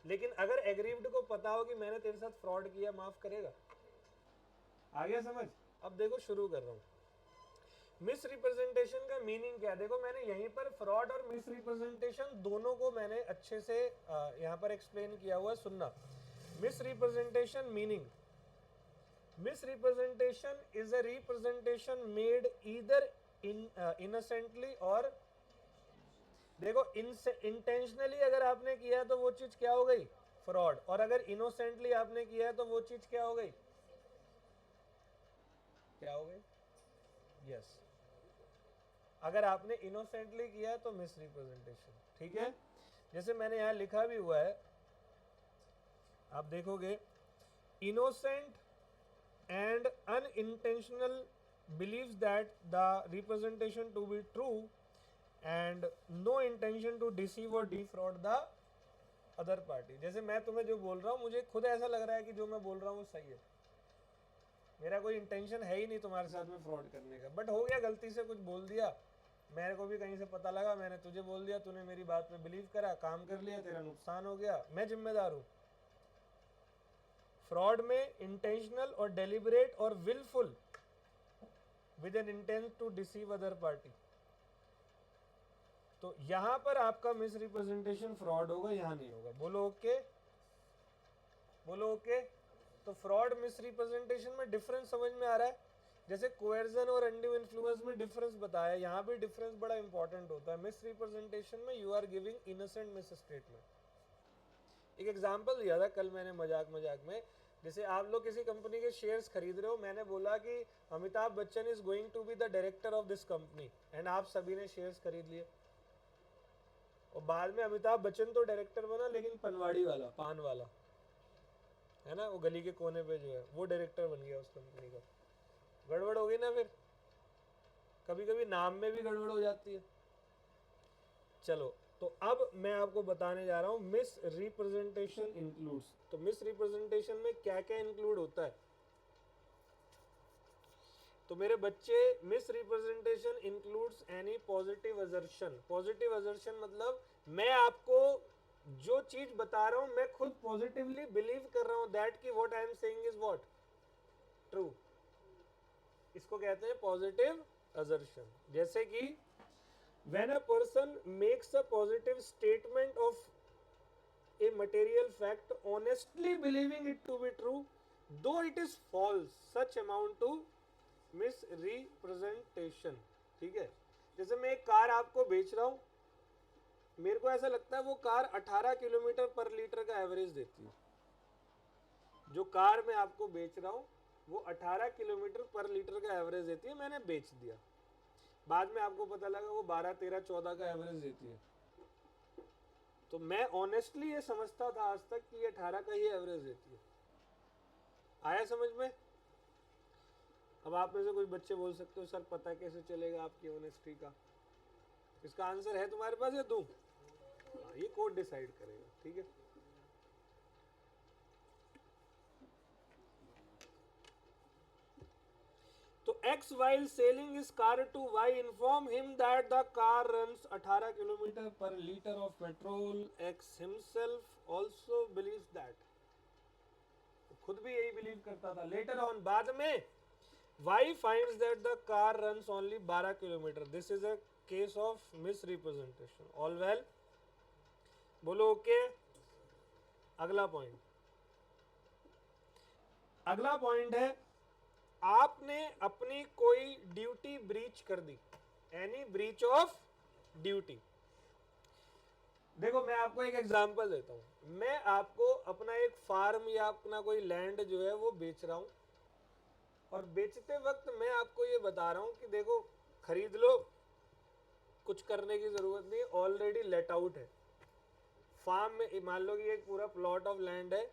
लेकिन अगर एग्रीव्ड को पता हो कि मैंने तेरे साथ फ्रॉड किया, माफ करेगा? आ गया समझ? अब देखो शुरू कर रहा हूं। मिस रिप्रेजेंटेशन का मीनिंग क्या है? देखो मैंने यहीं पर फ्रॉड और मिस रिप्रेजेंटेशन दोनों को मैंने अच्छे से यहां पर एक्सप्लेन किया हुआ है, सुनना। Miss representation meaning, miss representation is a representation made either innocently और, देखो इंटेंशनली अगर आपने किया तो वो चीज क्या हो गई? फ्रॉड। और अगर इनोसेंटली आपने किया तो वो चीज क्या हो गई? क्या हो गई? यस। अगर आपने इनोसेंटली किया तो मिस रिप्रेजेंटेशन, ठीक है? जैसे मैंने यहां लिखा भी हुआ है, आप देखोगे, innocent and unintentional believes that the representation to be true and no intention to deceive or defraud the other party। जैसे मैं तुम्हें जो बोल रहा हूँ मुझे खुद ऐसा लग रहा है कि जो मैं बोल रहा हूँ वो सही है, मेरा कोई इंटेंशन है ही नहीं तुम्हारे साथ में फ्रॉड करने का, बट हो गया, गलती से कुछ बोल दिया, मेरे को भी कहीं से पता लगा, मैंने तुझे बोल दिया, तूने मेरी बात पे बिलीव करा, काम कर लिया, तेरा नुकसान हो गया, मैं जिम्मेदार हूँ। फ्रॉड में इंटेंशनल और डेलिबरेट और wilful with an intent to deceive other party, तो यहां पर आपका मिस रिप्रेजेंटेशन फ्रॉड होगा, यहां नहीं होगा। बोलो ओके, बोलो ओके। तो फ्रॉड मिस रिप्रेजेंटेशन में डिफरेंस समझ में आ रहा है? जैसे कोएर्जन और अनड्यू इन्फ्लुएंस में डिफरेंस बताया, यहां भी डिफरेंस बड़ा इंपॉर्टेंट होता है। मिस रिप्रेजेंटेशन में you are giving innocent misstatement. एक एग्जांपल दिया था कल मैंने मजाक में, जैसे आप लोग किसी कंपनी के शेयर्स खरीद रहे हो, मैंने बोला कि Amitabh Bachchan is going to be the director of this company, and आप सभी ने शेयर्स खरीद लिए, और बाद में अमिताभ बच्चन तो डायरेक्टर बना, लेकिन पनवाड़ी वाला, पान वाला है ना, वो गली के कोने पे जो है, वो डायरेक्टर बन गया उस कंपनी का। गड़बड़ हो गई ना? फिर कभी कभी नाम में भी गड़बड़ हो जाती है। चलो, तो अब मैं आपको बताने जा रहा हूं मिस रिप्रेजेंटेशन इंक्लूड्स। तो मिस रिप्रेजेंटेशन में क्या क्या इंक्लूड होता है? तो मेरे बच्चे, miss representation includes any positive assertion. Positive assertion मतलब मैं आपको जो चीज बता रहा हूं मैं खुद पॉजिटिवली बिलीव कर रहा हूं दैट कि what I am saying is what true, इसको कहते हैं पॉजिटिव असर्शन। जैसे कि when a person makes a positive statement of a material fact honestly believing it to be true though it is false, such amount to misrepresentation। ठीक है? जैसे मैं एक कार आपको बेच रहा हूं, मेरे को ऐसा लगता है वो कार 18 किलोमीटर पर लीटर का एवरेज देती है, जो कार मैं आपको बेच रहा हूं वो 18 किलोमीटर पर लीटर का एवरेज देती है, मैंने बेच दिया। बाद में आपको पता लगा वो 12, 13, 14 का एवरेज देती है। तो मैं ऑनेस्टली ये समझता था आज तक कि ये 18 का ही एवरेज देती है। आया समझ में? अब आप में से कोई बच्चे बोल सकते हो सर पता कैसे चलेगा आपकी ऑनेस्टी का? इसका आंसर है तुम्हारे पास या दूं? ये कोड डिसाइड करेगा, ठीक है। तो X while selling his car to Y inform him that the car runs 18 kilometre पर litre of petrol. X himself also believes that. खुद भी यही बिलीव करता था। Later on, बाद में Y finds that the car runs only 12 kilometre. This is a case of misrepresentation. All well? बोलो okay. अगला पॉइंट, अगला पॉइंट है आपने अपनी कोई ड्यूटी ब्रीच कर दी, एनी ब्रीच ऑफ ड्यूटी। देखो मैं आपको एक एग्जांपल देता हूं। मैं आपको अपना एक फार्म या अपना कोई लैंड जो है वो बेच रहा हूं, और बेचते वक्त मैं आपको ये बता रहा हूं कि देखो खरीद लो, कुछ करने की जरूरत नहीं, ऑलरेडी लेट आउट है। फार्म में मान लो कि एक पूरा प्लॉट ऑफ लैंड है,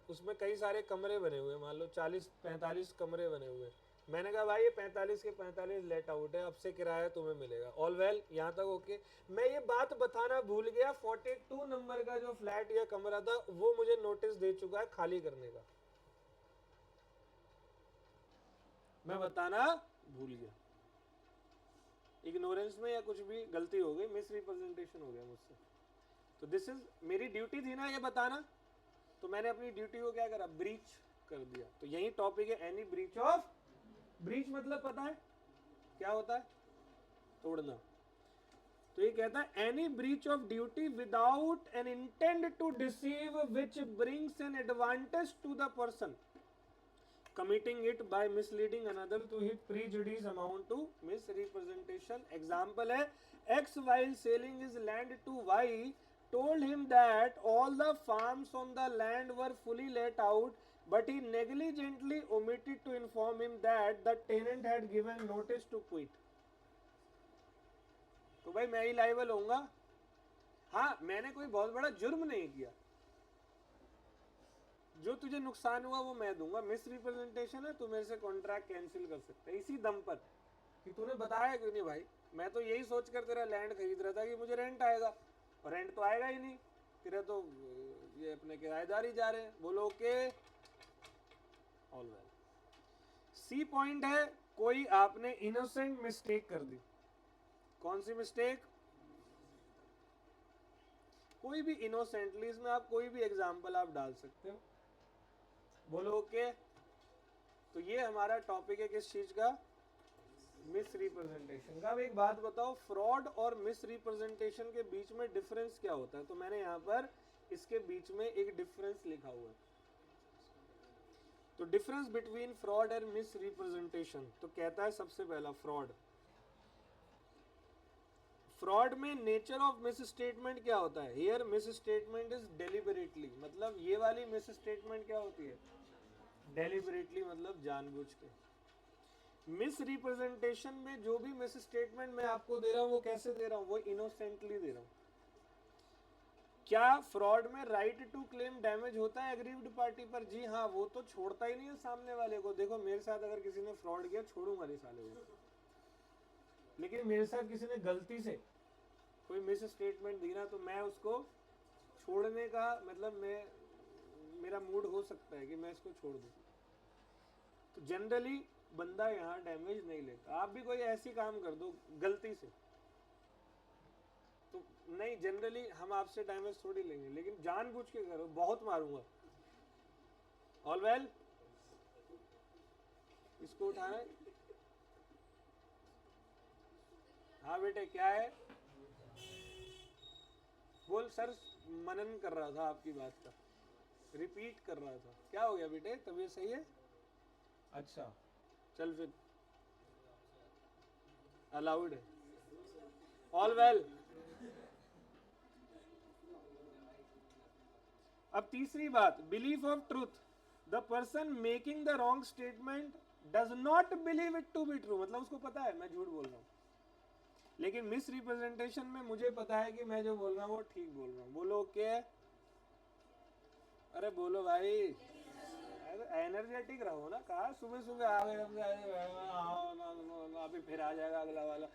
उसमें कई सारे कमरे बने हुए, मान लो 40-45 कमरे बने हुए। मैंने कहा भाई ये 45 के 45 लेट आउट है, अब से किराया तुम्हें मिलेगा। ऑल वेल, यहाँ तक ओके। मैं ये बात बताना भूल गया 42 नंबर का जो फ्लैट या कमरा था वो मुझे नोटिस दे चुका है खाली करने का, मैं बताना भूल गया। इग्नोरेंस में या कुछ भी गलती हो गई, मिस रिप्रेजेंटेशन हो गया मुझसे। तो दिस इज मेरी ड्यूटी थी ना ये बताना, तो मैंने अपनी ड्यूटी को क्या करा, ब्रीच कर दिया। तो यही टॉपिक है एनी ब्रीच ऑफ। ब्रीच मतलब पता है क्या होता है? तोड़ना। तो ये कहता है any breach of duty without an intent to deceive which brings an advantage to the person committing it by misleading another to his prejudice amount to misrepresentation. Example है X while selling his land to Y told him that all the farms on the land were fully let out, but he negligently omitted to inform him that the tenant had given notice to quit. तो भाई मैं ही liable होऊंगा। हाँ, मैंने कोई बहुत बड़ा जुर्म नहीं किया, जो तुझे नुकसान हुआ वो मैं दूंगा। मिस रिप्रेजेंटेशन है, तू मेरे से कॉन्ट्रैक्ट कैंसिल कर सकता है इसी दम पर कि तूने बताया क्यों नहीं भाई। मैं तो यही सोचकर तेरा लैंड खरीद रहा था कि मुझे रेंट आएगा, और रेंट तो आएगा ही नहीं, तेरा तो ये अपने किराएदार ही जा रहे हैं। बोलो okay, all well. C point है कोई आपने इनोसेंट मिस्टेक कर दी। कौन सी मिस्टेक? कोई भी इनोसेंटली, इसमें आप कोई भी एग्जांपल आप डाल सकते हो। बोलो ओके। तो ये हमारा टॉपिक है किस चीज का? मिस रिप्रेजेंटेशन का। अब एक बात बताओ, फ्रॉड और मिस रिप्रेजेंटेशन के बीच में डिफरेंस क्या होता है? तो मैंने यहाँ पर इसके बीच में एक डिफरेंस लिखा हुआ है। तो difference between fraud and miss representation, तो कहता है सबसे पहला फ्रॉड। फ्रॉड में नेचर ऑफ मिस स्टेटमेंट क्या होता है? Here miss statement is deliberately, मतलब ये वाली मिस स्टेटमेंट क्या होती है? डेलिबरेटली मतलब जानबूझ के। मिस रिप्रेजेंटेशन में जो भी मिस स्टेटमेंट मैं आपको दे रहा हूं वो कैसे दे रहा हूं? वो इनोसेंटली दे रहा हूं। क्या फ्रॉड में राइट टू क्लेम डैमेज होता है एग्रीव्ड पार्टी पर? जी हाँ, वो तो छोड़ता ही नहीं है सामने वाले को। देखो मेरे साथ अगर किसी ने फ्रॉड किया, छोड़ूंगा नहीं साले को, लेकिन मेरे साथ किसी ने गलती से कोई मिस स्टेटमेंट दी ना, तो मैं उसको छोड़ने का मतलब मेरा मूड हो सकता है कि मैं इसको छोड़ दूं। तो जनरली बंदा यहाँ डैमेज नहीं लेता। आप भी कोई ऐसी काम कर दो गलती से, तो नहीं, जनरली हम आपसे डैमेज थोड़ी लेंगे, लेकिन जानबूझ के करो, बहुत मारूंगा। ऑल वेल, इसको उठाना है। हाँ बेटे क्या है? बोल सर, मनन कर रहा था आपकी बात का, रिपीट कर रहा था। क्या हो गया बेटे, तबीयत सही है? अच्छा चल फिर, अलाउड है। All well. अब तीसरी बात, belief of truth. The person making the wrong statement does not believe it to be true, मतलब उसको पता है मैं झूठ बोल रहा हूँ, लेकिन मिस रिप्रेजेंटेशन में मुझे पता है कि मैं जो बोल रहा हूँ वो ठीक बोल रहा हूँ। बोलो ओके, अरे बोलो भाई, एनर्जेटिक रहो ना। कहा सुबह सुबह आ गए अभी फिर आ जाएगा अगला वाला,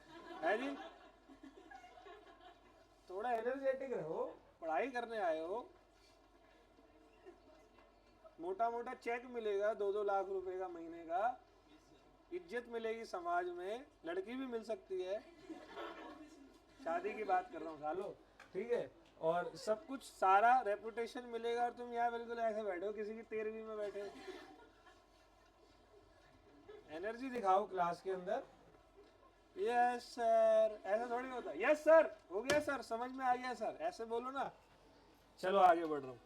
है जी। थोड़ा एनर्जेटिक रहो, पढ़ाई करने आए हो। मोटा मोटा चेक मिलेगा 2-2 लाख रुपए का महीने का, इज्जत मिलेगी समाज में, लड़की भी मिल सकती है, शादी की बात कर रहा हूँ सालो, ठीक है, और सब कुछ सारा रेपुटेशन मिलेगा, और तुम यहाँ बिल्कुल ऐसे बैठे हो किसी की 13वीं में बैठे हो। एनर्जी दिखाओ क्लास के अंदर। यस सर, ऐसा थोड़ी होता। यस सर, हो गया सर, समझ में आ गया सर, ऐसे बोलो ना। चलो आगे बढ़ रहा हूँ।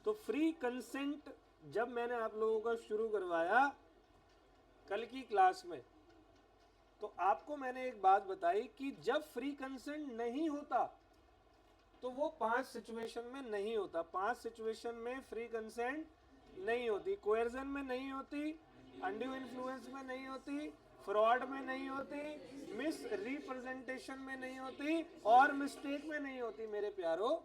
तो फ्री कंसेंट जब मैंने आप लोगों का शुरू करवाया कल की क्लास में, तो आपको मैंने एक बात बताई कि जब फ्री कंसेंट नहीं होता तो वो 5 सिचुएशन में नहीं होता। 5 सिचुएशन में फ्री कंसेंट नहीं होती। कोएर्जन में नहीं होती, अनड्यू इन्फ्लुएंस में नहीं होती, फ्रॉड में नहीं होती, मिस रिप्रेजेंटेशन में नहीं होती, और मिस्टेक में नहीं होती। मेरे प्यारो,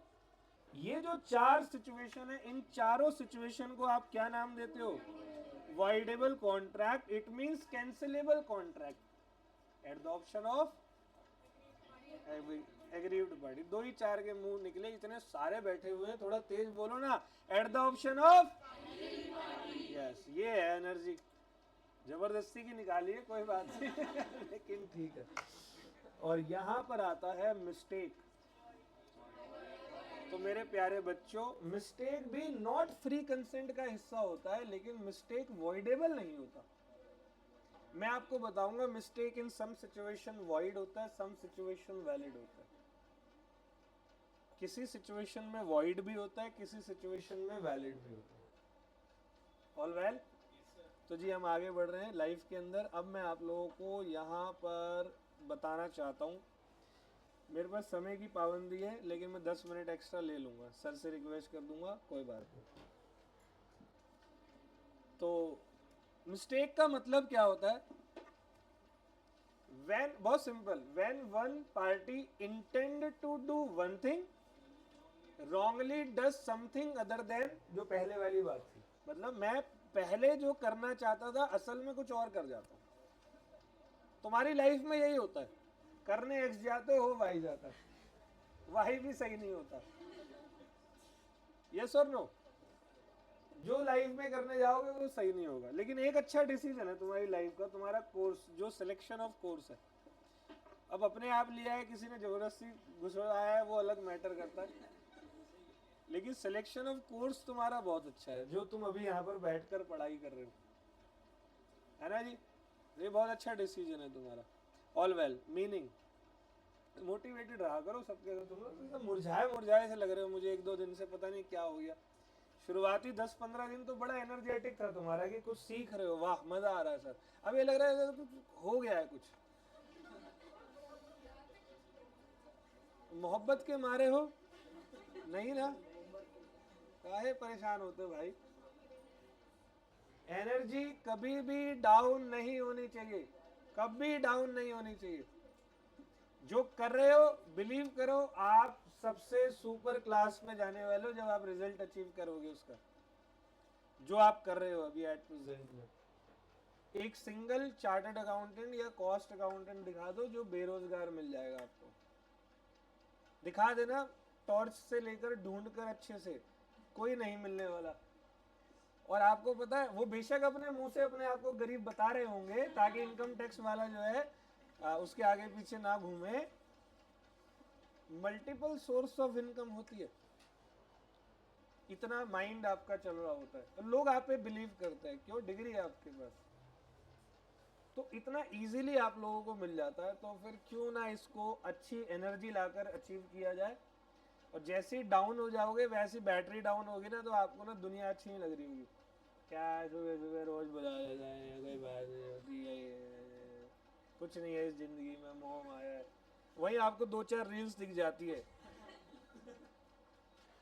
ये जो 4 सिचुएशन है, इन चारों सिचुएशन को आप क्या नाम देते हो? Voidable contract, it means cancellable contract at the option of aggrieved party. 2 ही 4 के मुंह निकले, इतने सारे बैठे हुए हैं, थोड़ा तेज बोलो ना। At the option of, yes, ये है एनर्जी। जबरदस्ती की निकालिए, कोई बात नहीं लेकिन ठीक है। और यहां पर आता है मिस्टेक। तो मेरे प्यारे बच्चों, मिस्टेक भी नॉट फ्री कंसेंट का हिस्सा होता है, लेकिन मिस्टेक वॉइडेबल नहीं होता। मैं आपको बताऊंगा, mistake in some situation void होता है, सम सिचुएशन वैलिड होता है। किसी सिचुएशन में वॉइड भी होता है, किसी सिचुएशन में वैलिड भी होता है। ऑल वेल, तो जी हम आगे बढ़ रहे हैं लाइफ के अंदर। अब मैं आप लोगों को यहाँ पर बताना चाहता हूँ, मेरे पास समय की पाबंदी है, लेकिन मैं 10 मिनट एक्स्ट्रा ले लूँगा, सर से रिक्वेस्ट कर दूंगा, कोई बात नहीं। तो मिस्टेक का मतलब क्या होता है? When, बहुत simple, when one party intend to do one thing, wrongly does something other than, जो पहले वाली बात थी, मतलब मैं पहले जो करना चाहता था असल में कुछ और कर जाता हूँ। तुम्हारी लाइफ में यही होता है, करने एक्स जाते हो वाई जाता है, वाई भी सही नहीं होता। यस और नो? जो लाइफ में करने जाओगे वो सही नहीं होगा, लेकिन एक अच्छा डिसीजन है तुम्हारी लाइफ का, तुम्हारा कोर्स, जो सिलेक्शन ऑफ कोर्स है। अब अपने आप लिया है, किसी ने जबरदस्ती घुसवाया है, वो अलग मैटर करता है, लेकिन सिलेक्शन ऑफ कोर्स तुम्हारा बहुत अच्छा है, जो तुम अभी यहाँ पर बैठकर पढ़ाई कर रहे हो, है ना जी। ये बहुत अच्छा डिसीजन है तुम्हारा। ऑल वेल, मीनिंग, मोटिवेटेड रहा करो सबके। तुम लोग मुरझाए मुरझाए से लग रहे हो मुझे, 1-2 दिन से पता नहीं क्या हो गया। शुरुआती 10-15 दिन तो बड़ा एनर्जेटिक था तुम्हारा, कि कुछ सीख रहे हो, वाह मजा आ रहा है सर। अब ये लग रहा है कुछ हो गया है, कुछ मोहब्बत के मारे हो नहीं ना, काहे परेशान होते हो भाई। एनर्जी कभी भी डाउन नहीं होनी चाहिए, कभी डाउन नहीं होनी चाहिए। जो कर रहे हो बिलीव करो, आप सबसे सुपर क्लास में जाने वाले हो जब आप रिजल्ट अचीव करोगे उसका, जो आप कर रहे हो अभी एट प्रेजेंट में। एक सिंगल चार्टर्ड अकाउंटेंट या कॉस्ट अकाउंटेंट दिखा दो जो बेरोजगार मिल जाएगा आपको, दिखा देना, टॉर्च से लेकर ढूंढ कर अच्छे से, कोई नहीं मिलने वाला। और आपको पता है, वो बेशक अपने मुंह से अपने आप को गरीब बता रहे होंगे ताकि इनकम टैक्स वाला जो है उसके आगे पीछे ना घूमे। मल्टीपल सोर्स ऑफ इनकम होती है, इतना माइंड आपका चल रहा होता है, तो लोग आप पे बिलीव करते हैं, क्यों? डिग्री है आपके पास, तो इतना इजीली आप लोगों को मिल जाता है, तो फिर क्यों ना इसको अच्छी एनर्जी लाकर अचीव किया जाए। और जैसे ही डाउन हो जाओगे, वैसी बैटरी डाउन होगी ना, तो आपको ना दुनिया अच्छी नहीं लग रही होगी। क्या सुबह सुबह रोज बुला लेता है, कोई बात नहीं होती है, कुछ नहीं है इस जिंदगी में, मोह माया है। वही आपको 2-4 रील्स दिख जाती है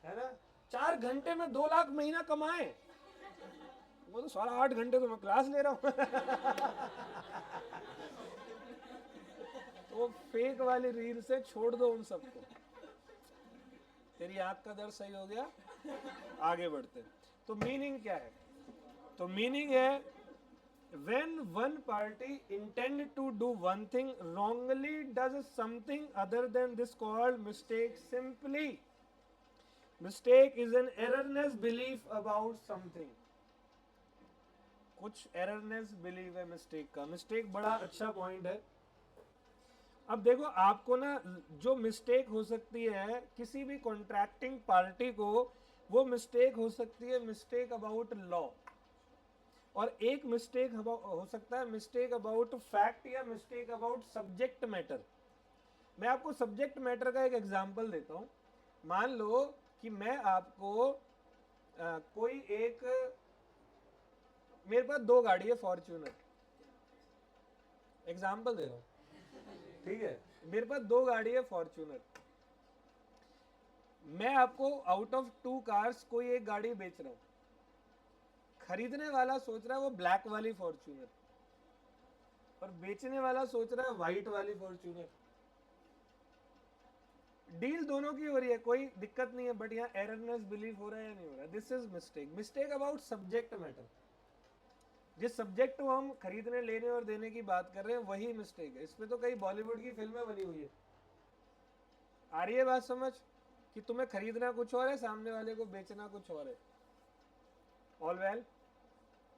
ना। 4 घंटे में 2 लाख महीना कमाए, वो तो 8.5 घंटे तो मैं क्लास ले रहा हूँ। तो फेक वाली रील से छोड़ दो उन सबको। तेरी आंख का दर्द सही हो गया, आगे बढ़ते। तो मीनिंग क्या है? तो मीनिंग है when one party intend to do one thing wrongly does something other than this called mistake. Simply mistake is an erroneous belief about something. कुछ erroneous belief है मिस्टेक का। मिस्टेक बड़ा अच्छा पॉइंट है। अब देखो आपको ना, जो मिस्टेक हो सकती है किसी भी कॉन्ट्रैक्टिंग पार्टी को, वो मिस्टेक हो सकती है मिस्टेक अबाउट लॉ, और एक मिस्टेक हो सकता है मिस्टेक अबाउट फैक्ट या मिस्टेक अबाउट सब्जेक्ट मैटर। मैं आपको सब्जेक्ट मैटर का एक एग्जांपल देता हूँ। मान लो कि मैं आपको कोई एक, मेरे पास 2 गाड़ी है फॉर्च्यूनर, एग्जांपल दे रहा हूँ, ठीक है? मेरे पास 2 गाड़ी है फॉर्च्यूनर। मैं आपको आउट ऑफ 2 कार्स कोई एक गाड़ी बेच रहा हूँ। खरीदने वाला सोच रहा है वो ब्लैक वाली फॉर्च्यूनर, और बेचने वाला सोच रहा है व्हाइट वाली फॉर्च्यूनर। डील दोनों की हो रही है, कोई दिक्कत नहीं है, बट यहाँ एररनेस बिलीव हो रहा है या नहीं हो रहा? This is mistake. Mistake about subject matter. जिस सब्जेक्ट को हम खरीदने, लेने और देने की बात कर रहे हैं वही मिस्टेक है। इसमें तो कई बॉलीवुड की फिल्में बनी हुई है। आ रही है बात समझ? कि तुम्हें खरीदना कुछ और है, सामने वाले को बेचना कुछ और है। ऑल वेल,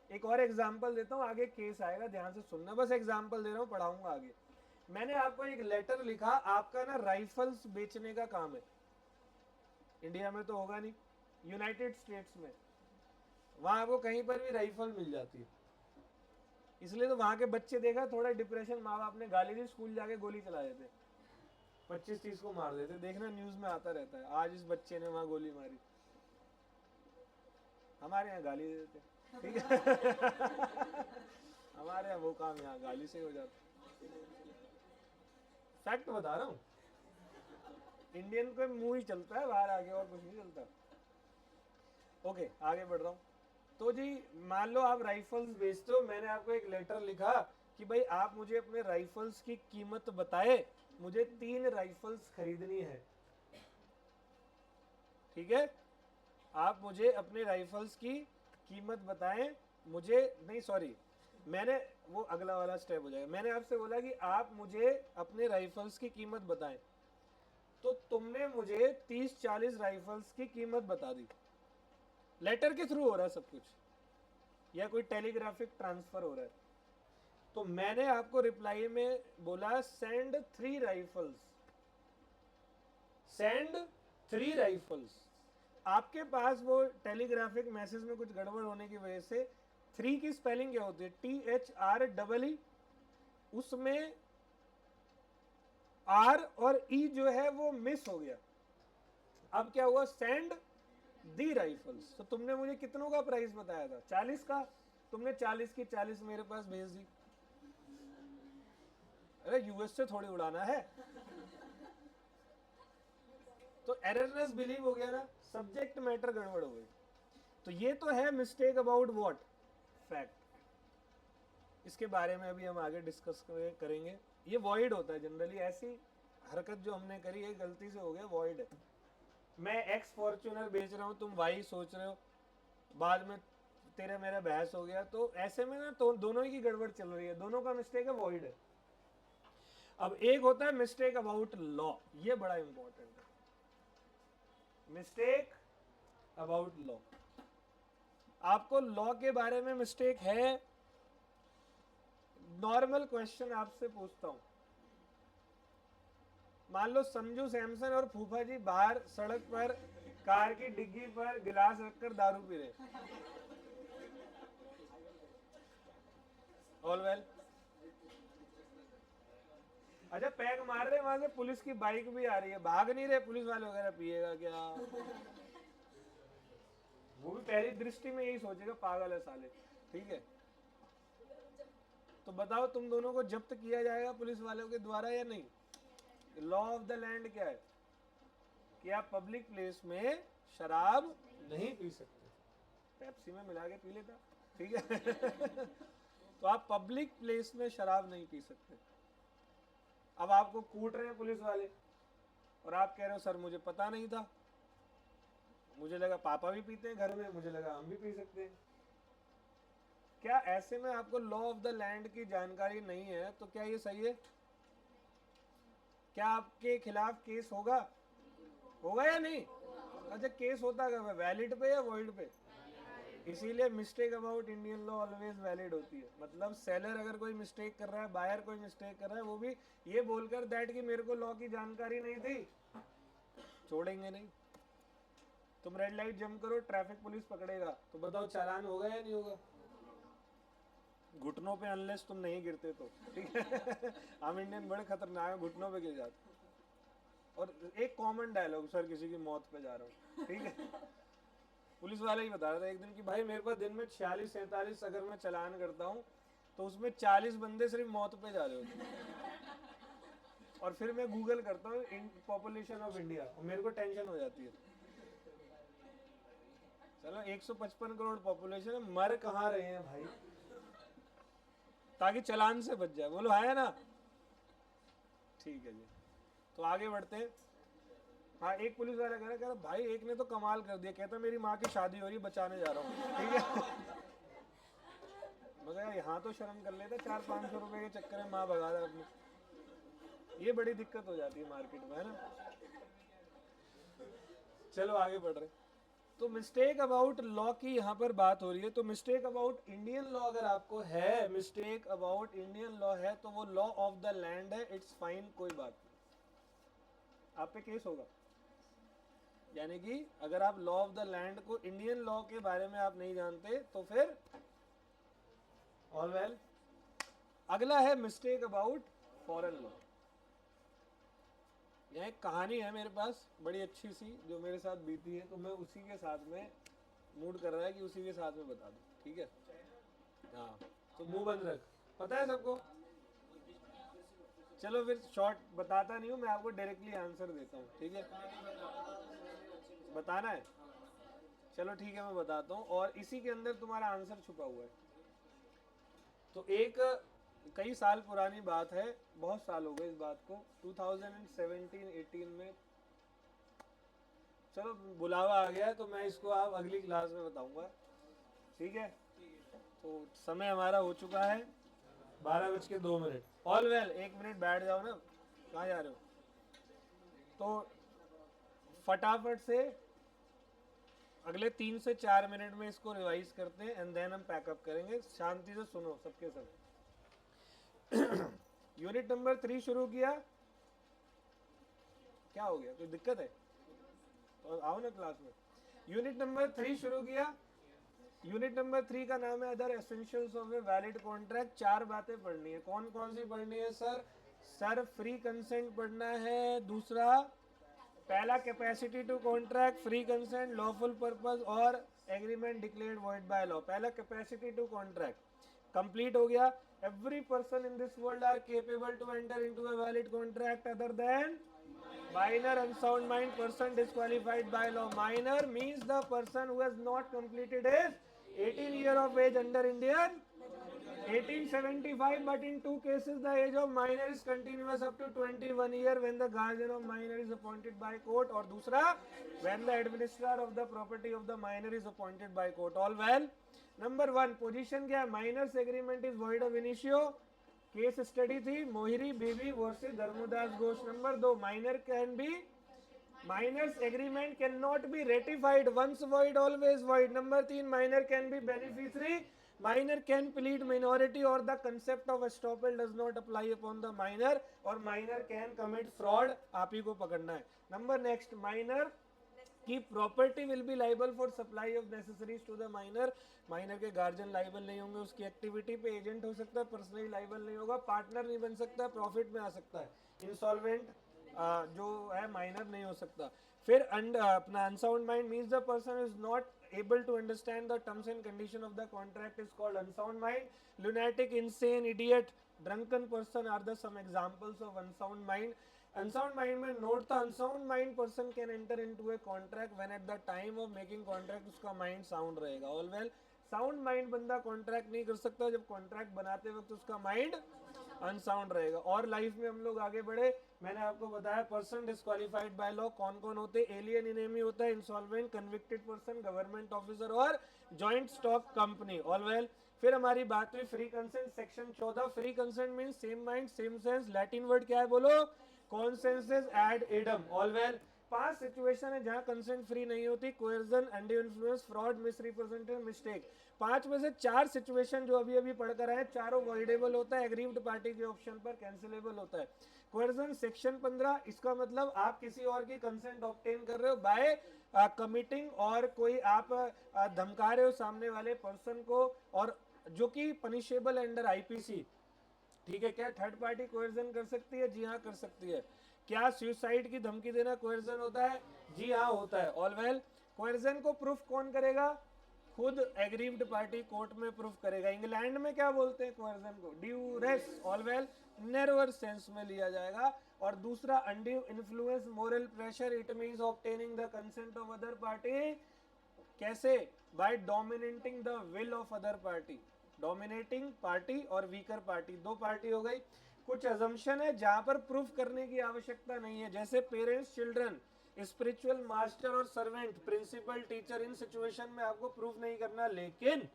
एक और एग्जांपल देता हूँ, आगे केस आएगा, ध्यान से सुनना। बस एग्जांपल दे रहा हूँ, पढ़ाऊंगा आगे। मैंने आपको एक लेटर लिखा, आपका ना राइफल्स बेचने का काम है। इंडिया में तो होगा नहीं, यूनाइटेड स्टेट्स में, वहां आपको कहीं पर भी राइफल मिल जाती है। इसलिए तो वहां के बच्चे देखा, थोड़ा डिप्रेशन, माँ बाप ने गाली दी, स्कूल जाके गोली चला देते, 25-30 को मार देते। देखना न्यूज में आता रहता है, आज इस बच्चे ने वहां गोली मारी। हमारे यहाँ गाली दे देते, ठीक है? हमारे यहाँ वो काम यहाँ गाली से हो जाता। फैक्ट बता रहा हूँ, इंडियन को मुंह ही चलता है, बाहर आगे और कुछ नहीं चलता। ओके, आगे बढ़ रहा हूँ। तो जी मान लो आप राइफल्स बेचते हो, मैंने आपको एक लेटर लिखा कि भाई आप मुझे अपने राइफल्स की कीमत बताए, मुझे 3 राइफल्स खरीदनी है, ठीक है? आप मुझे अपने राइफल्स की कीमत बताएं, मुझे नहीं, सॉरी, मैंने वो अगला वाला स्टेप हो जाएगा। मैंने आपसे बोला कि आप मुझे अपने राइफल्स की कीमत बताएं, तो तुमने मुझे 30-40 राइफल्स की कीमत बता दी। लेटर के थ्रू हो रहा है सब कुछ, या कोई टेलीग्राफिक ट्रांसफर हो रहा है। तो मैंने आपको रिप्लाई में बोला सेंड 3 राइफल्स, सेंड 3 राइफल्स। आपके पास वो टेलीग्राफिक मैसेज में कुछ गड़बड़ होने की वजह से 3 की स्पेलिंग क्या होती है? THREE, उसमें R और E जो है वो मिस हो गया। अब क्या हुआ? Send the rifles. तो तुमने मुझे कितनों का प्राइस बताया था? 40 का। तुमने 40 की 40 मेरे पास भेज दी। अरे यूएस से थोड़ी उड़ाना है। तो एररनेस बिलीव हो गया ना, सब्जेक्ट मैटर गड़बड़ हो गई। तो ये तो है मिस्टेक अबाउट व्हाट? फैक्ट। इसके बारे में अभी हम आगे डिस्कस करेंगे। ये वॉइड होता है जनरली, ऐसी हरकत जो हमने करी है गलती से हो गया, वॉइड है। मैं एक्स फॉर्च्यूनर बेच रहा हूँ, तुम वाई सोच रहे हो, बाद में तेरा मेरा बहस हो गया, तो ऐसे में ना तो दोनों ही की गड़बड़ चल रही है, दोनों का मिस्टेक है, वॉइड है। अब एक होता है मिस्टेक अबाउट लॉ, ये बड़ा इंपॉर्टेंट है। मिस्टेक अबाउट लॉ, आपको लॉ के बारे में मिस्टेक है? नॉर्मल क्वेश्चन आपसे पूछता हूं, मान लो संजू सैमसन और फूफा जी बाहर सड़क पर कार की डिग्गी पर गिलास रखकर दारू पी रहे, ऑल वेल। अच्छा, पैक मार रहे, वहां से पुलिस की बाइक भी आ रही है, भाग नहीं रहे पुलिस वाले वगैरह, पिएगा क्या? वो भी पहली दृष्टि में यही सोचेगा पागल है साले, ठीक है? तो बताओ तुम दोनों को जब्त किया जाएगा पुलिस वालों के द्वारा या नहीं? लॉ ऑफ द लैंड क्या है कि आप पब्लिक प्लेस में शराब नहीं पी सकते। पेप्सी में मिला के पी लेता। ठीक है। तो आप पब्लिक प्लेस में शराब नहीं पी सकते। अब आपको कूट रहे हैं पुलिस वाले और आप कह रहे हो सर मुझे पता नहीं था, मुझे लगा पापा भी पीते हैं घर में, मुझे लगा हम भी पी सकते हैं। क्या ऐसे में आपको लॉ ऑफ द लैंड की जानकारी नहीं है तो क्या ये सही है? क्या आपके खिलाफ केस होगा? होगा या नहीं? अच्छा, केस होता कब है, वैलिड पे या वॉइड पे? इसीलिए mistake about Indian law always valid होती है। मतलब सेलर अगर कोई मिस्टेक कर रहा है, बायर कोई मिस्टेक कर रहा है, वो भी ये बोलकर दैट कि मेरे को लॉ की जानकारी नहीं थी, छोड़ेंगे नहीं। तुम रेड लाइट जंप करो, ट्रैफिक पुलिस पकड़ेगा तो बताओ चालान होगा या नहीं होगा? घुटनों पे अनलेस तुम नहीं गिरते तो, ठीक है। हम इंडियन बड़े खतरनाक है, घुटनों पे गिर जाते। और एक कॉमन डायलॉग, सर किसी की मौत पे जा रहा हूँ, ठीक है। पुलिस वाला ही बता रहा था एक दिन कि भाई मेरे पास दिन में 46-47 अगर मैं चलान करता हूँ तो उसमें 40 बंदे सिर्फ मौत पे जा रहे होते हैं। और फिर मैं गूगल करता हूँ पॉपुलेशन ऑफ इंडिया और मेरे को टेंशन हो जाती है। चलो 155 करोड़ पॉपुलेशन है, मर कहाँ रहे हैं भाई, ताकि चलान से बच जाए। बोलो है ना? ठीक है जी, तो आगे बढ़ते हैं। हाँ, एक पुलिस वाला कह रहा भाई एक ने तो कमाल कर दिया, कहता मेरी माँ की शादी हो रही, बचाने जा रहा हूँ, ठीक है। मगर यहाँ तो शर्म कर लेता, 400-500 रुपए के चक्कर में माँ भगा रहा अपनी। ये बड़ी दिक्कत हो जाती है मार्केट में, है ना। चलो आगे बढ़ रहे। तो मिस्टेक अबाउट लॉ की यहाँ पर बात हो रही है। तो मिस्टेक अबाउट इंडियन लॉ अगर आपको है, मिस्टेक अबाउट इंडियन लॉ है तो वो लॉ ऑफ द लैंड है, इट्स फाइन, कोई बात नहीं, आप पे केस होगा। यानी कि अगर आप लॉ ऑफ द लैंड को, इंडियन लॉ के बारे में आप नहीं जानते तो फिर ऑल वेल। अगला है मिस्टेक अबाउट फॉरेन लॉ। यह एक कहानी है मेरे पास बड़ी अच्छी सी जो मेरे साथ बीती है, तो मैं उसी के साथ में मूड कर रहा है कि उसी के साथ में बता दूं, ठीक है। हाँ, तो मुंह बंद रख, पता है सबको। चलो फिर शॉर्ट बताता नहीं हूँ मैं, आपको डायरेक्टली आंसर देता हूँ, ठीक है। बताना है, चलो ठीक है मैं बताता हूँ, और इसी के अंदर तुम्हारा आंसर छुपा हुआ है। तो एक कई साल पुरानी बात है, बहुत साल हो गए इस बात को, 2017-18 में। चलो बुलावा आ गया तो मैं इसको आप अगली क्लास में बताऊंगा, ठीक है। तो समय हमारा हो चुका है 12:02। ऑल वेल, 1 मिनट बैठ जाओ ना, कहाँ जा रहे हो। तो फटाफट से अगले 3 से 4 मिनट में इसको रिवाइज करते हैं एंड देन हम पैकअप करेंगे। शांति से सुनो सबके सब। यूनिट नंबर 3 शुरू किया, क्या हो गया, कोई दिक्कत है तो आओ ना क्लास में। यूनिट नंबर 3 शुरू किया। यूनिट नंबर 3 का नाम है other essentials of a valid contract. 4 बातें पढ़नी है, कौन कौन सी पढ़नी है सर? सर फ्री कंसेंट पढ़ना है, दूसरा पहला capacity to contract, free consent, lawful purpose और agreement declared void by law. पहला कैपेसिटी टू कॉन्ट्रैक्ट कंप्लीट हो गया। Every person in this world are capable to enter into a valid contract other than minor unsound mind person disqualified by law. Minor means the person who has not completed his 18 year of age under Indian 1875, but in 2 cases the age of minor is continuous up to 21 year when the guardian of minor is appointed by court, और दूसरा when the administrator of the property of the minor is appointed by court. All well. Number 1 position क्या है? Minor's agreement is void of initio. Case study थी Mohori Bibee versus Dharmodas Ghose. Number 2 minor can be, minor's agreement can not be ratified, once void always void. Number 3 minor can be beneficiary, minor can plead minority और the concept of estoppel does not apply upon the minor, और minor can commit fraud. आप ही को पकड़ना है। Number next, minor की property will be liable for supply of necessaries to the minor. Minor के guardian liable नहीं होंगे, उसकी एक्टिविटी पे एजेंट हो सकता है, पर्सनली लाइबल नहीं होगा, पार्टनर नहीं बन सकता, प्रॉफिट में आ सकता है, इंसॉल्वेंट जो है माइनर नहीं हो सकता। फिर अपना unsound mind means the person is not able to understand the terms and condition of the contract is called unsound mind. Lunatic, insane, idiot, drunken person are the some examples of unsound mind. Unsound mind में note था, unsound mind person can enter into a contract when at the time of making contract उसका mind sound रहेगा। All well. Sound mind बंदा contract नहीं कर सकता, जब contract बनाते वक्त उसका माइंड अनसाउंड रहेगा। और लाइफ में हम लोग आगे बढ़े, मैंने आपको बताया पर्सन डिस्क्वालिफाइड बाय लॉ कौन कौन होते, एलियन इनेमी होता है, insolvent, convicted person, government officer और joint stock company. All well, फिर हमारी बात हुई free consent, section 14। Free consent mean same mind same sense, Latin word क्या है बोलो, consensus ad idem. All well, 5 situation है जहां कंसेंट फ्री नहीं होती, coercion, undue influence, fraud, misrepresentation, mistake. 5 में से 4 सिचुएशन जो अभी अभी पढ़कर आए, चारों वॉइडेबल होता है, एग्रीव्ड पार्टी के ऑप्शन पर कैंसिलेबल होता है। कोएर्जन सेक्शन 15, इसका मतलब आप किसी और की कंसेंट ऑब्टेन कर रहे हो बाय कमिटिंग, और कोई आप धमका रहे हो सामने वाले पर्सन को, और जो कि पनिशेबल अंडर आईपीसी। ठीक है, क्या थर्ड पार्टी कोएर्जन कर सकती है? जी हाँ कर सकती है। क्या सुसाइड की धमकी देना कोएर्जन होता है? जी हाँ होता है। ऑल वेल, कोएर्जन को प्रूफ कौन करेगा? खुद एग्रीव्ड पार्टी कोर्ट में प्रूफ करेगा। इंग्लैंड में क्या बोलते हैं कोएर्जन को? Duress. All well, narrower sense में लिया जाएगा। और दूसरा undue influence, moral pressure, it means obtaining the consent of other party. कैसे? By dominating the will of other party. Dominating party और वीकर पार्टी, दो पार्टी हो गई। कुछ अजम्पशन है जहां पर प्रूफ करने की आवश्यकता नहीं है, जैसे पेरेंट्स, चिल्ड्रन, स्पिरिचुअल मास्टर और सर्वेंट, प्रिंसिपल, टीचर। इन सिचुएशन में आपको प्रूफ नहीं करना। लेकिन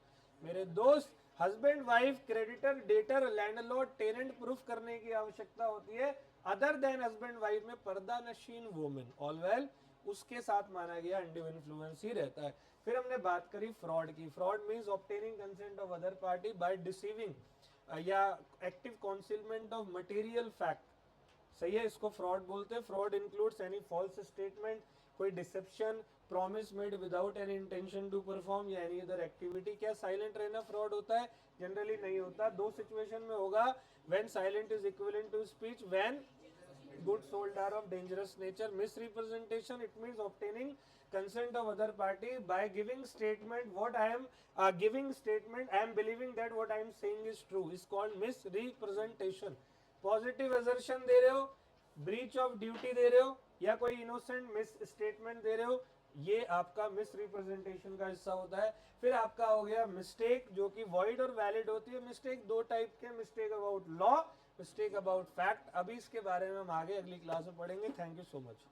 मेरे दोस्त, husband, wife, creditor, debtor, landlord, tenant, proof करने की आवश्यकता होती है। अदर देन हस्बैंड वाइफ में पर्दा नशीन वुमेन, ऑल वेल, उसके साथ माना गया अनड्यू इन्फ्लुएंस ही रहता है। फिर हमने बात करी फ्रॉड की। Fraud means obtaining consent of other party by deceiving या active concealment of material fact. सही है, इसको फ्रॉड बोलते हैं। Fraud includes any false statement, कोई deception, promise made without any intention to perform या एनी अदर एक्टिविटी। क्या silent रहना फ्रॉड होता है? जनरली नहीं होता। दो सिचुएशन में होगा, when silent is equivalent to speech, when goods sold are of dangerous nature. Misrepresentation, it means obtaining consent of other party by giving statement what I am giving statement, I am believing that what I am saying is true, is called misrepresentation. Positive assertion दे रहे हो, breach of duty दे रहे हो, या कोई innocent miss statement दे रहे हो, ये आपका मिसरिप्रेजेंटेशन का हिस्सा होता है। फिर आपका हो गया मिस्टेक, जो कि वॉइड और वैलिड होती है। मिस्टेक दो टाइप के, mistake about law, mistake about fact. अभी इसके बारे में हम आगे अगली क्लास में पढ़ेंगे। Thank you so much.